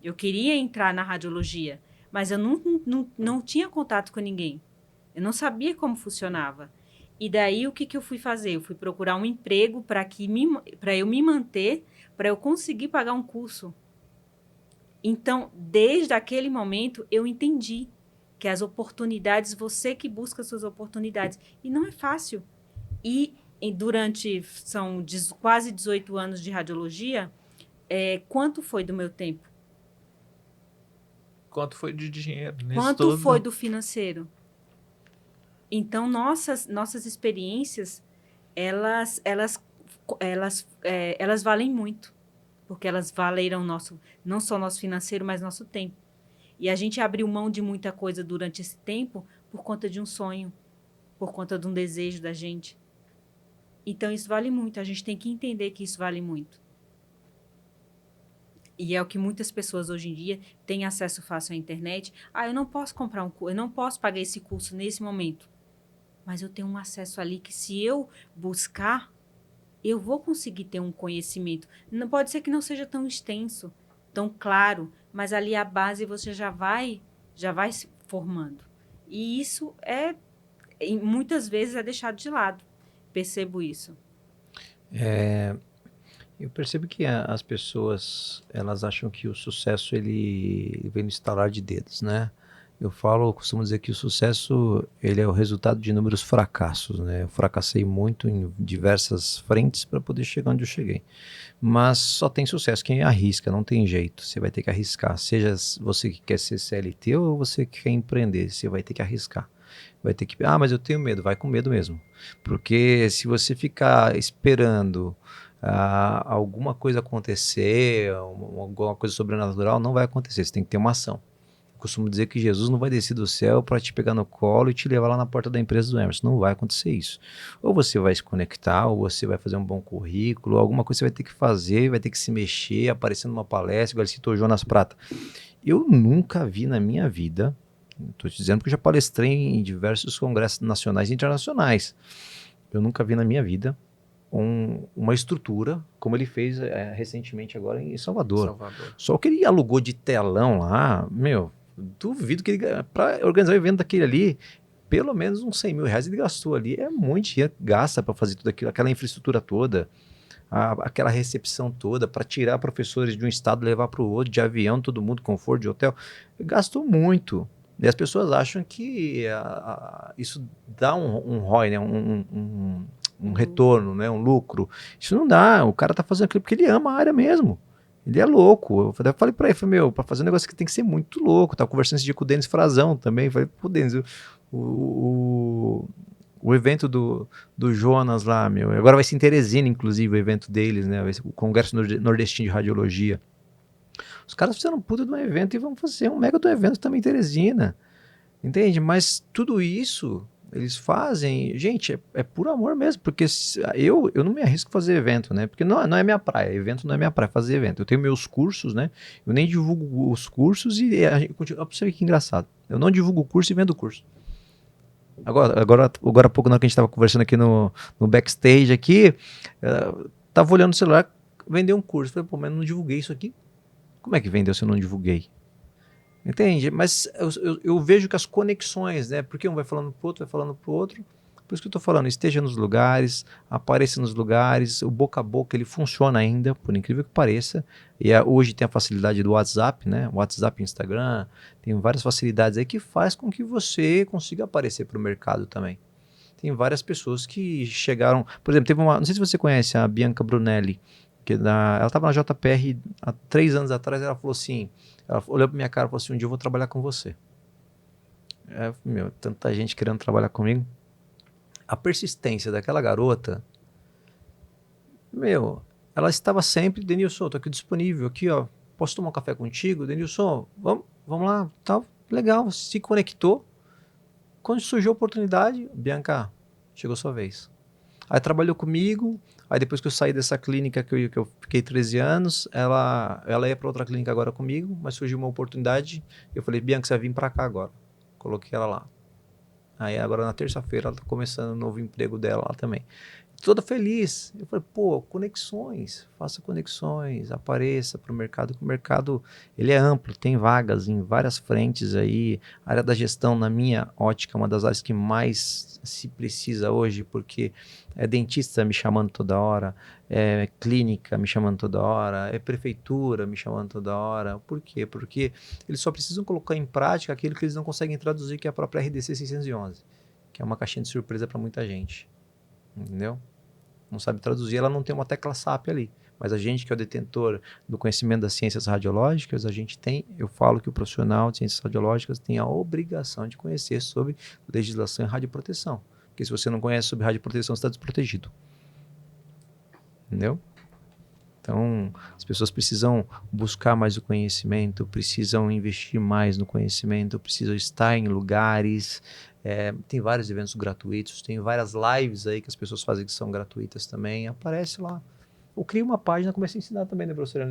Eu queria entrar na radiologia, mas eu não tinha contato com ninguém. Eu não sabia como funcionava. E daí, o que eu fui fazer? Eu fui procurar um emprego para eu me manter, para eu conseguir pagar um curso. Então, desde aquele momento, eu entendi que as oportunidades, você que busca suas oportunidades. E não é fácil. São quase 18 anos de radiologia, quanto foi do meu tempo? Quanto foi de dinheiro? Quanto foi do financeiro? Então, nossas experiências, elas valem muito, porque elas valeram não só nosso financeiro, mas nosso tempo. E a gente abriu mão de muita coisa durante esse tempo por conta de um sonho, por conta de um desejo da gente. Então, isso vale muito. A gente tem que entender que isso vale muito. E é o que muitas pessoas hoje em dia têm acesso fácil à internet. Eu não posso comprar um curso, eu não posso pagar esse curso nesse momento. Mas eu tenho um acesso ali que, se eu buscar, eu vou conseguir ter um conhecimento. Não pode ser que não seja tão extenso, tão claro, mas ali a base você já vai se formando. E isso muitas vezes é deixado de lado. Percebo isso. Eu percebo que as pessoas, elas acham que o sucesso, ele vem no estalar de dedos, né? Eu costumo dizer que o sucesso, ele é o resultado de inúmeros fracassos, né? Eu fracassei muito em diversas frentes para poder chegar onde eu cheguei. Mas só tem sucesso quem arrisca, não tem jeito. Você vai ter que arriscar. Seja você que quer ser CLT ou você que quer empreender, você vai ter que arriscar. Vai ter que, mas eu tenho medo, vai com medo mesmo. Porque se você ficar esperando alguma coisa acontecer, alguma coisa sobrenatural, não vai acontecer, você tem que ter uma ação. Eu costumo dizer que Jesus não vai descer do céu para te pegar no colo e te levar lá na porta da empresa do Emerson, não vai acontecer isso. Ou você vai se conectar, ou você vai fazer um bom currículo, alguma coisa você vai ter que fazer, vai ter que se mexer, aparecer numa palestra, igual ele citou Jonas Prata. Eu nunca vi na minha vida, estou te dizendo porque eu já palestrei em diversos congressos nacionais e internacionais, eu nunca vi na minha vida uma estrutura como ele fez recentemente agora em Salvador. Só o que ele alugou de telão lá, duvido que ele, para organizar o evento daquele ali, pelo menos uns 100 mil reais ele gastou ali. É muito dinheiro que gasta para fazer tudo aquilo, aquela infraestrutura toda, aquela recepção toda, para tirar professores de um estado e levar para o outro, de avião, todo mundo, conforto de hotel. Gastou muito. E as pessoas acham que isso dá um ROI, né? Um retorno, né? Um lucro. Isso não dá. O cara tá fazendo aquilo porque ele ama a área mesmo. Ele é louco. Eu falei pra ele, pra fazer um negócio que tem que ser muito louco. Tava conversando esse dia com o Denis Frazão também. Falei, pô, Denis, o evento do Jonas lá, agora vai ser em Teresina, inclusive, o evento deles, né? Vai ser o Congresso Nordestino de Radiologia. Os caras fizeram um puta de um evento e vão fazer um mega do evento também em Teresina. Entende? Mas tudo isso eles fazem, gente, é por amor mesmo, porque eu não me arrisco a fazer evento, né? Porque não é minha praia, evento não é minha praia, fazer evento. Eu tenho meus cursos, né? Eu nem divulgo os cursos e a gente continua. Pra você ver que engraçado. Eu não divulgo o curso e vendo o curso. Agora há pouco, na hora que a gente estava conversando aqui no backstage aqui, tava olhando o celular, vendeu um curso. Falei, pô, mas eu não divulguei isso aqui. Como é que vendeu se eu não divulguei? Entende? Mas eu vejo que as conexões, né? Porque um vai falando pro outro, vai falando pro outro. Por isso que eu estou falando, esteja nos lugares, apareça nos lugares, o boca a boca ele funciona ainda, por incrível que pareça. E hoje tem a facilidade do WhatsApp, né? WhatsApp, Instagram, tem várias facilidades aí que faz com que você consiga aparecer para o mercado também. Tem várias pessoas que chegaram, por exemplo, não sei se você conhece a Bianca Brunelli, ela estava na JPR há 3 anos atrás, ela falou assim, ela olhou para minha cara e falou assim, um dia eu vou trabalhar com você. Tanta gente querendo trabalhar comigo. A persistência daquela garota, ela estava sempre, Denilson, estou aqui disponível, aqui, ó, posso tomar um café contigo? Denilson, vamos lá, tal, legal, se conectou. Quando surgiu a oportunidade, Bianca, chegou sua vez. Aí trabalhou comigo, aí depois que eu saí dessa clínica que eu fiquei 13 anos, ela ia para outra clínica agora comigo, mas surgiu uma oportunidade, eu falei, Bianca, você vai vir para cá agora. Coloquei ela lá. Aí agora na terça-feira ela está começando o novo emprego dela lá também. Toda feliz. Eu falei, pô, conexões, faça conexões, apareça para o mercado, que o mercado ele é amplo, tem vagas em várias frentes aí. A área da gestão, na minha ótica, é uma das áreas que mais se precisa hoje, porque é dentista me chamando toda hora, é clínica me chamando toda hora, é prefeitura me chamando toda hora. Por quê? Porque eles só precisam colocar em prática aquilo que eles não conseguem traduzir, que é a própria RDC 611, que é uma caixinha de surpresa para muita gente. Entendeu? Não sabe traduzir, ela não tem uma tecla SAP ali. Mas a gente que é o detentor do conhecimento das ciências radiológicas, eu falo que o profissional de ciências radiológicas tem a obrigação de conhecer sobre legislação em radioproteção. Porque se você não conhece sobre radioproteção, você está desprotegido. Entendeu? Então, as pessoas precisam buscar mais o conhecimento, precisam investir mais no conhecimento, precisam estar em lugares. Tem vários eventos gratuitos, tem várias lives aí que as pessoas fazem que são gratuitas também. Aparece lá. Ou cria uma página, começa a ensinar também, né, professora?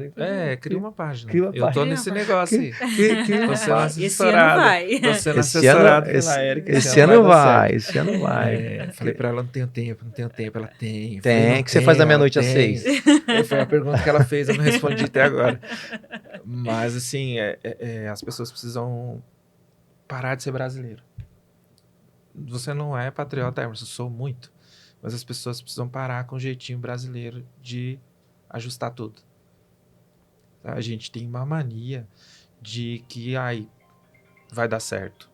Cria uma página. Cria uma Eu tô página. nesse negócio aí. Cria uma Tô sendo página. Esse ano vai. Tô sendo Esse assessorado ano, pela Érica. esse ano dar vai, certo. esse ano vai. Falei pra ela, não tenho tempo. Ela tem. Eu falei, Tem, não que você faz da ela meia-noite às tem. 6. Foi a pergunta que ela fez, eu não respondi até agora. Mas, assim, as pessoas precisam parar de ser brasileiro. Você não é patriota, Emerson, eu sou muito. Mas as pessoas precisam parar com o jeitinho brasileiro de ajustar tudo. A gente tem uma mania de que, vai dar certo.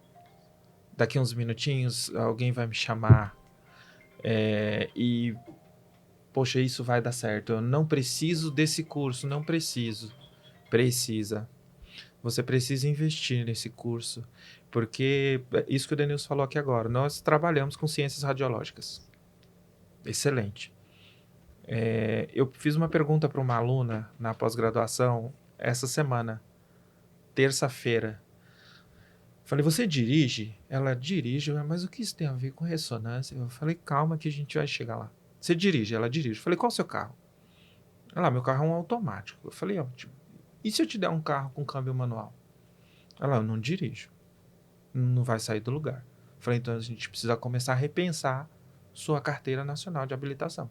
Daqui uns minutinhos, alguém vai me chamar e, poxa, isso vai dar certo. Eu não preciso desse curso, não preciso. Precisa. Você precisa investir nesse curso, porque isso que o Denilson falou aqui agora, nós trabalhamos com ciências radiológicas. Excelente. Eu fiz uma pergunta para uma aluna na pós-graduação essa semana, terça-feira. Falei, você dirige? Ela dirige, mas o que isso tem a ver com ressonância? Eu falei, calma que a gente vai chegar lá. Você dirige? Ela dirige. Eu falei, qual é o seu carro? Ela, meu carro é um automático. Eu falei, ótimo. E se eu te der um carro com câmbio manual? Ela, eu não dirijo. Não vai sair do lugar. Eu falei, então a gente precisa começar a repensar sua carteira nacional de habilitação.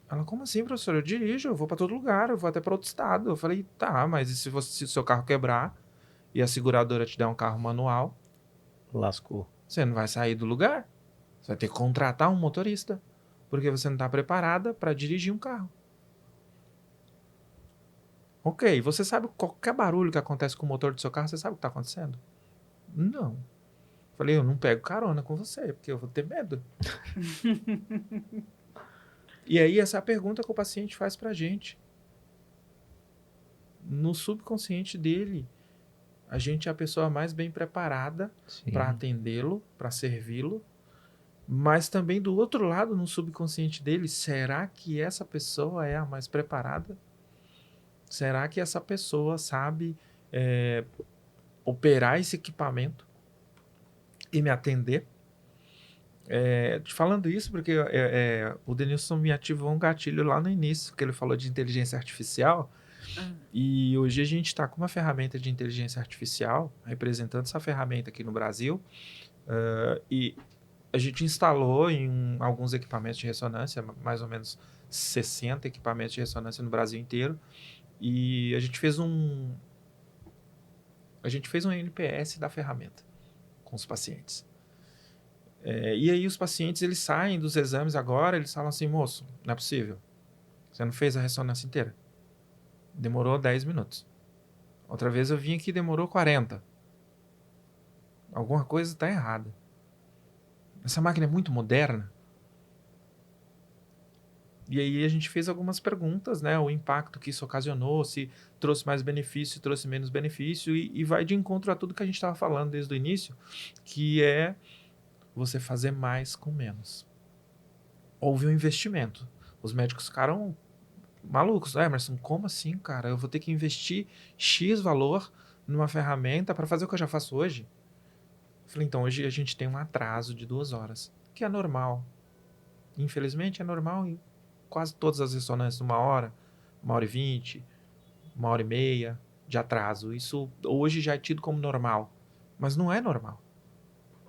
Ela, como assim, professor? Eu dirijo, eu vou para todo lugar, eu vou até para outro estado. Eu falei, tá, mas e se o seu carro quebrar e a seguradora te der um carro manual? Lascou. Você não vai sair do lugar. Você vai ter que contratar um motorista, porque você não está preparada para dirigir um carro. Ok, você sabe qualquer barulho que acontece com o motor do seu carro, você sabe o que está acontecendo? Não. Falei, eu não pego carona com você, porque eu vou ter medo. E aí, essa é a pergunta que o paciente faz pra gente. No subconsciente dele, a gente é a pessoa mais bem preparada para atendê-lo, para servi-lo, mas também do outro lado, no subconsciente dele, será que essa pessoa é a mais preparada? Será que essa pessoa sabe operar esse equipamento e me atender? Falando isso, porque o Denilson me ativou um gatilho lá no início, que ele falou de inteligência artificial, e hoje a gente está com uma ferramenta de inteligência artificial, representando essa ferramenta aqui no Brasil, e a gente instalou em alguns equipamentos de ressonância, mais ou menos 60 equipamentos de ressonância no Brasil inteiro, e a gente fez um NPS da ferramenta com os pacientes. E aí os pacientes, eles saem dos exames agora, eles falam assim, moço, não é possível, você não fez a ressonância inteira. Demorou 10 minutos. Outra vez eu vim aqui e demorou 40. Alguma coisa está errada. Essa máquina é muito moderna. E aí a gente fez algumas perguntas, né? O impacto que isso ocasionou, se trouxe mais benefício, se trouxe menos benefício, e vai de encontro a tudo que a gente estava falando desde o início, que é você fazer mais com menos. Houve um investimento. Os médicos ficaram malucos. Emerson, como assim, cara? Eu vou ter que investir X valor numa ferramenta para fazer o que eu já faço hoje? Eu falei, então, hoje a gente tem um atraso de 2 horas, que é normal. Infelizmente, é normal em quase todas as ressonâncias, 1 hora, 1h20, 1h30 de atraso. Isso hoje já é tido como normal, mas não é normal,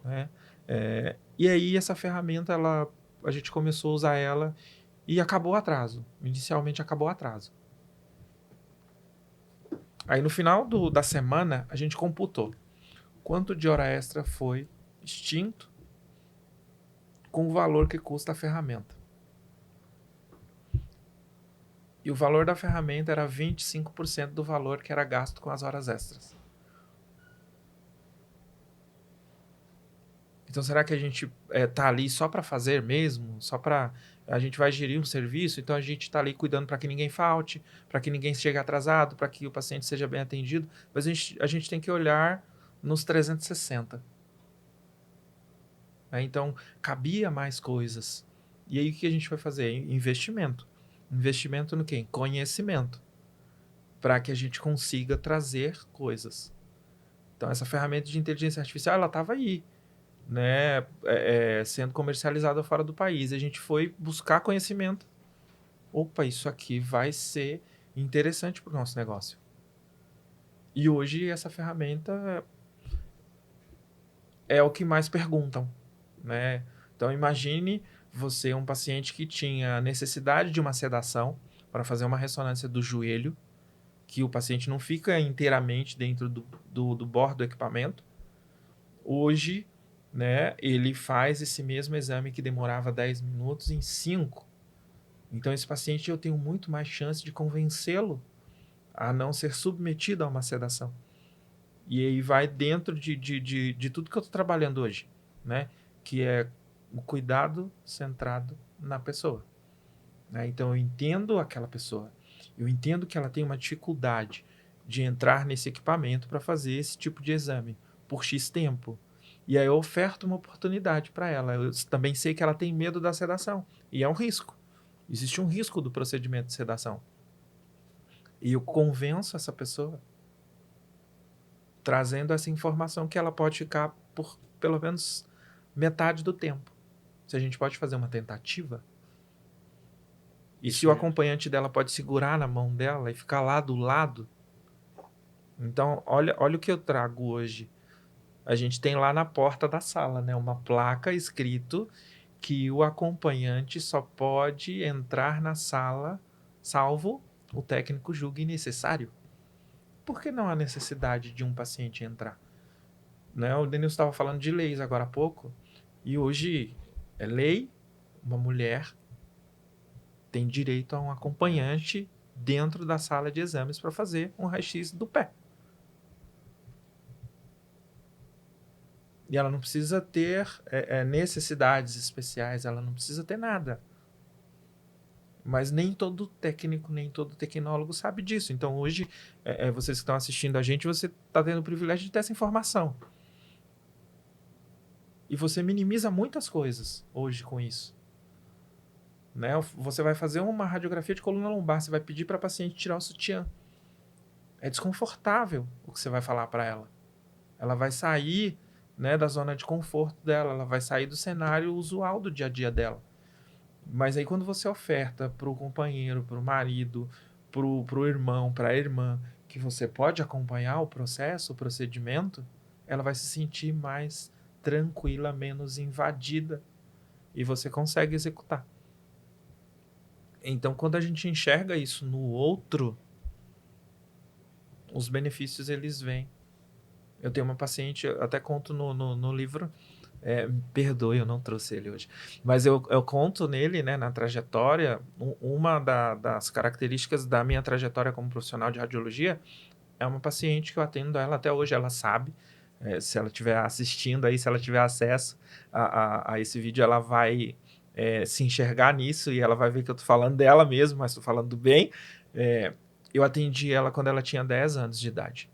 né? E aí essa ferramenta, a gente começou a usar ela e acabou o atraso. Inicialmente acabou o atraso. Aí no final da semana, a gente computou quanto de hora extra foi extinto com o valor que custa a ferramenta. E o valor da ferramenta era 25% do valor que era gasto com as horas extras. Então, será que a gente está ali só para fazer mesmo? Só para... A gente vai gerir um serviço, então a gente está ali cuidando para que ninguém falte, para que ninguém chegue atrasado, para que o paciente seja bem atendido. Mas a gente tem que olhar nos 360. Então, cabia mais coisas. E aí o que a gente vai fazer? Investimento. Investimento no quê? Em conhecimento. Para que a gente consiga trazer coisas. Então, essa ferramenta de inteligência artificial, ela estava aí, né, sendo comercializada fora do país. A gente foi buscar conhecimento. Opa, isso aqui vai ser interessante para o nosso negócio. E hoje essa ferramenta é o que mais perguntam, né? Então, imagine você, um paciente que tinha necessidade de uma sedação para fazer uma ressonância do joelho, que o paciente não fica inteiramente dentro do bordo do equipamento. Hoje, né, ele faz esse mesmo exame que demorava 10 minutos em 5. Então, esse paciente, eu tenho muito mais chance de convencê-lo a não ser submetido a uma sedação. E aí vai dentro de tudo que eu estou trabalhando hoje, né? Que é o cuidado centrado na pessoa. Né? Então, eu entendo aquela pessoa. Eu entendo que ela tem uma dificuldade de entrar nesse equipamento para fazer esse tipo de exame por X tempo. E aí eu oferto uma oportunidade para ela. Eu também sei que ela tem medo da sedação. E é um risco. Existe um risco do procedimento de sedação. E eu convenço essa pessoa trazendo essa informação que ela pode ficar por pelo menos metade do tempo. Se a gente pode fazer uma tentativa. E se o acompanhante dela pode segurar na mão dela e ficar lá do lado. Então, olha o que eu trago hoje. A gente tem lá na porta da sala, né, uma placa escrito que o acompanhante só pode entrar na sala salvo o técnico julgue necessário. Por que não há necessidade de um paciente entrar? Né? O Denilson estava falando de leis agora há pouco, e hoje é lei, uma mulher tem direito a um acompanhante dentro da sala de exames para fazer um raio-x do pé. E ela não precisa ter necessidades especiais, ela não precisa ter nada. Mas nem todo técnico, nem todo tecnólogo sabe disso. Então, hoje, vocês que estão assistindo a gente, você está tendo o privilégio de ter essa informação. E você minimiza muitas coisas hoje com isso. Né? Você vai fazer uma radiografia de coluna lombar, você vai pedir para a paciente tirar o sutiã. É desconfortável o que você vai falar para ela. Ela vai sair, né, da zona de conforto dela, ela vai sair do cenário usual do dia a dia dela. Mas aí quando você oferta para o companheiro, para o marido, para o irmão, para a irmã, que você pode acompanhar o processo, o procedimento, ela vai se sentir mais tranquila, menos invadida, e você consegue executar. Então, quando a gente enxerga isso no outro, os benefícios eles vêm. Eu tenho uma paciente, eu até conto no livro, perdoe, eu não trouxe ele hoje, mas eu conto nele, né, na trajetória, uma das características da minha trajetória como profissional de radiologia é uma paciente que eu atendo ela até hoje, ela sabe, se ela estiver assistindo aí, se ela tiver acesso a esse vídeo, ela vai se enxergar nisso e ela vai ver que eu tô falando dela mesmo, mas tô falando do bem. Eu atendi ela quando ela tinha 10 anos de idade.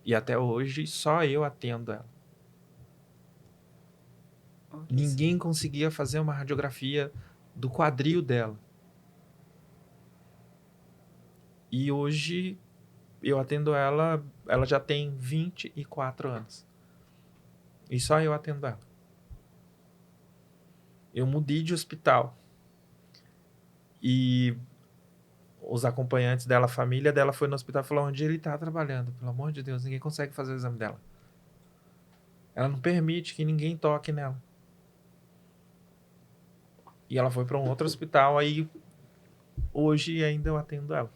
E até hoje, só eu atendo ela. Ninguém conseguia fazer uma radiografia do quadril dela. E hoje, eu atendo ela, ela já tem 24 anos. E só eu atendo ela. Eu mudei de hospital. E os acompanhantes dela, a família dela foi no hospital e falou: onde ele está trabalhando? Pelo amor de Deus, ninguém consegue fazer o exame dela. Ela não permite que ninguém toque nela. E ela foi para um outro hospital, aí hoje ainda eu atendo ela.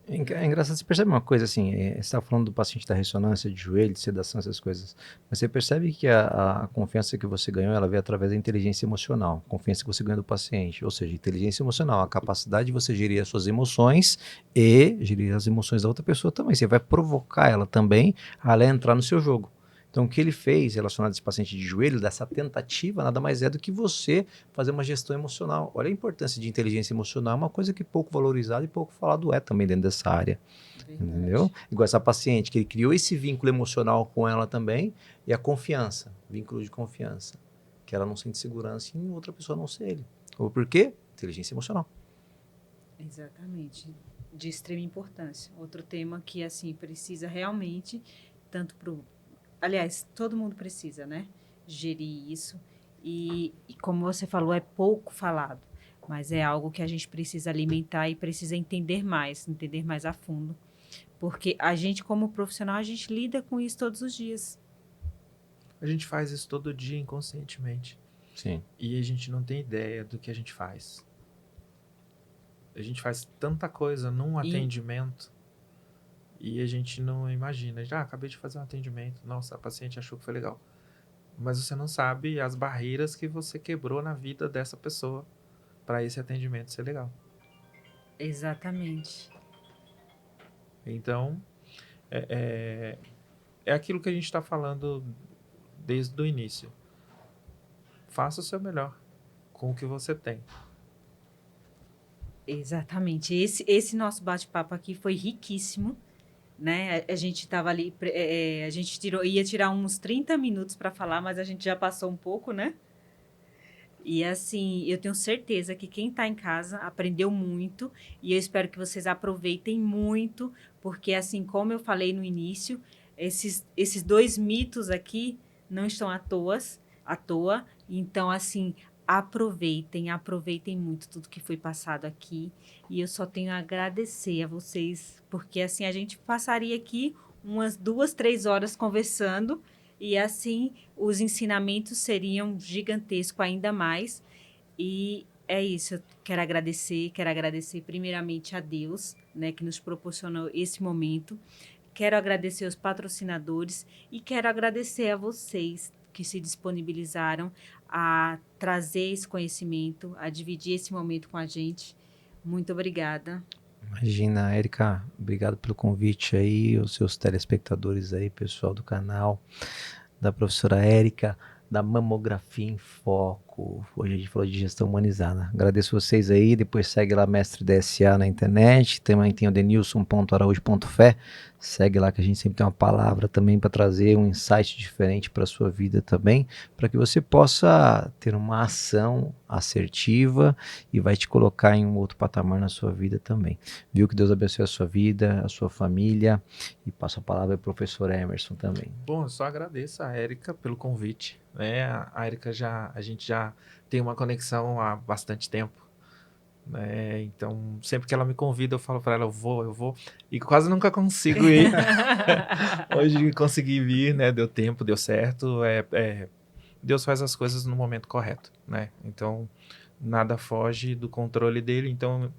É engraçado, você percebe uma coisa assim, você estava falando do paciente da ressonância de joelho, de sedação, essas coisas, mas você percebe que a confiança que você ganhou, ela veio através da inteligência emocional, confiança que você ganhou do paciente, ou seja, inteligência emocional, a capacidade de você gerir as suas emoções e gerir as emoções da outra pessoa também, você vai provocar ela também a ela entrar no seu jogo. Então, o que ele fez relacionado a esse paciente de joelho, dessa tentativa, nada mais é do que você fazer uma gestão emocional. Olha a importância de inteligência emocional, é uma coisa que pouco valorizada e pouco falado também dentro dessa área. Verdade. Entendeu? Igual essa paciente, que ele criou esse vínculo emocional com ela também, e a confiança, vínculo de confiança, que ela não sente segurança em outra pessoa não ser ele. Por quê? Inteligência emocional. Exatamente. De extrema importância. Outro tema que, assim, precisa realmente, tanto pro... Aliás, todo mundo precisa, né? Gerir isso. E como você falou, é pouco falado. Mas é algo que a gente precisa alimentar e precisa entender mais a fundo. Porque a gente, como profissional, a gente lida com isso todos os dias. A gente faz isso todo dia inconscientemente. Sim. E a gente não tem ideia do que a gente faz. A gente faz tanta coisa num atendimento e a gente não imagina. Já acabei de fazer um atendimento. Nossa, a paciente achou que foi legal. Mas você não sabe as barreiras que você quebrou na vida dessa pessoa para esse atendimento ser legal. Exatamente. Então, é aquilo que a gente está falando desde o início. Faça o seu melhor com o que você tem. Exatamente. Esse nosso bate-papo aqui foi riquíssimo, né? A gente estava ali, a gente ia tirar uns 30 minutos para falar, mas a gente já passou um pouco, né? E assim, eu tenho certeza que quem está em casa aprendeu muito e eu espero que vocês aproveitem muito, porque assim como eu falei no início, esses dois mitos aqui não estão à toa. Então, assim, aproveitem muito tudo que foi passado aqui. E eu só tenho a agradecer a vocês, porque assim a gente passaria aqui umas 2, 3 horas conversando. E assim, os ensinamentos seriam gigantescos ainda mais. E é isso, eu quero agradecer primeiramente a Deus, né, que nos proporcionou esse momento. Quero agradecer os patrocinadores e quero agradecer a vocês que se disponibilizaram a trazer esse conhecimento, a dividir esse momento com a gente. Muito obrigada. Imagina, Érica, obrigado pelo convite aí, os seus telespectadores aí, pessoal do canal, da professora Érica, da Mamografia em Foco. Hoje a gente falou de gestão humanizada. Agradeço vocês aí, depois segue lá Mestre DSA na internet, também tem o denilson.araújo.fé, segue lá que a gente sempre tem uma palavra também para trazer um insight diferente para a sua vida também, para que você possa ter uma ação assertiva e vai te colocar em um outro patamar na sua vida também. Viu? Que Deus abençoe a sua vida, a sua família, e passo a palavra ao professor Emerson também. Bom, eu só agradeço a Érica pelo convite, né? A Érica a gente já tem uma conexão há bastante tempo, né? Então, sempre que ela me convida, eu falo para ela, eu vou, e quase nunca consigo ir. Hoje consegui vir, né? Deu tempo, deu certo. Deus faz as coisas no momento correto, né? Então, nada foge do controle dele. Então,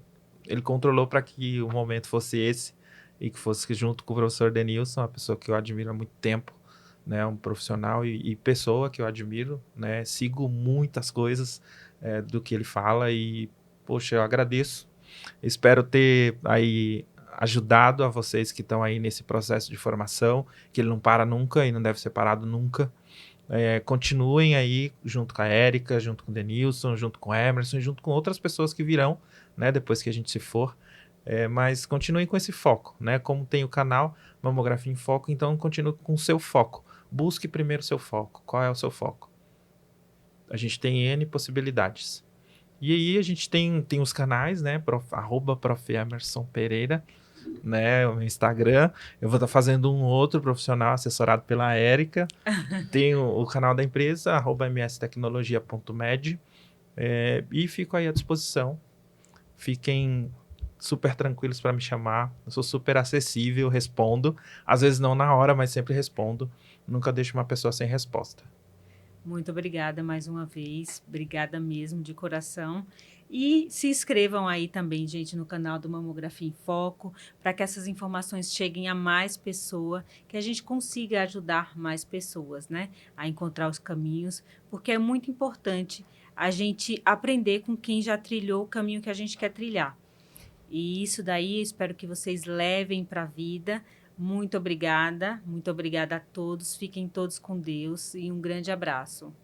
ele controlou para que o momento fosse esse e que fosse junto com o professor Denilson, uma pessoa que eu admiro há muito tempo, né? Um profissional e pessoa que eu admiro, né? Sigo muitas coisas do que ele fala e, poxa, eu agradeço. Espero ter aí ajudado a vocês que estão aí nesse processo de formação, que ele não para nunca e não deve ser parado nunca. Continuem aí junto com a Érica, junto com o Denilson, junto com o Emerson, junto com outras pessoas que virão, né, depois que a gente se for. Mas continuem com esse foco, né? Como tem o canal Mamografia em Foco, então continue com o seu foco. Busque primeiro o seu foco. Qual é o seu foco? A gente tem N possibilidades. E aí a gente tem os canais, né? @Prof. Emerson Pereira, né? O Instagram. Eu vou estar fazendo um outro profissional assessorado pela Érica. Tem o canal da empresa, @mstecnologia.med. E fico aí à disposição. Fiquem super tranquilos para me chamar. Eu sou super acessível, respondo. Às vezes não na hora, mas sempre respondo. Nunca deixo uma pessoa sem resposta. Muito obrigada mais uma vez. Obrigada mesmo, de coração. E se inscrevam aí também, gente, no canal do Mamografia em Foco, para que essas informações cheguem a mais pessoas, que a gente consiga ajudar mais pessoas, né, a encontrar os caminhos, porque é muito importante a gente aprender com quem já trilhou o caminho que a gente quer trilhar. E isso daí eu espero que vocês levem para a vida. Muito obrigada a todos. Fiquem todos com Deus e um grande abraço.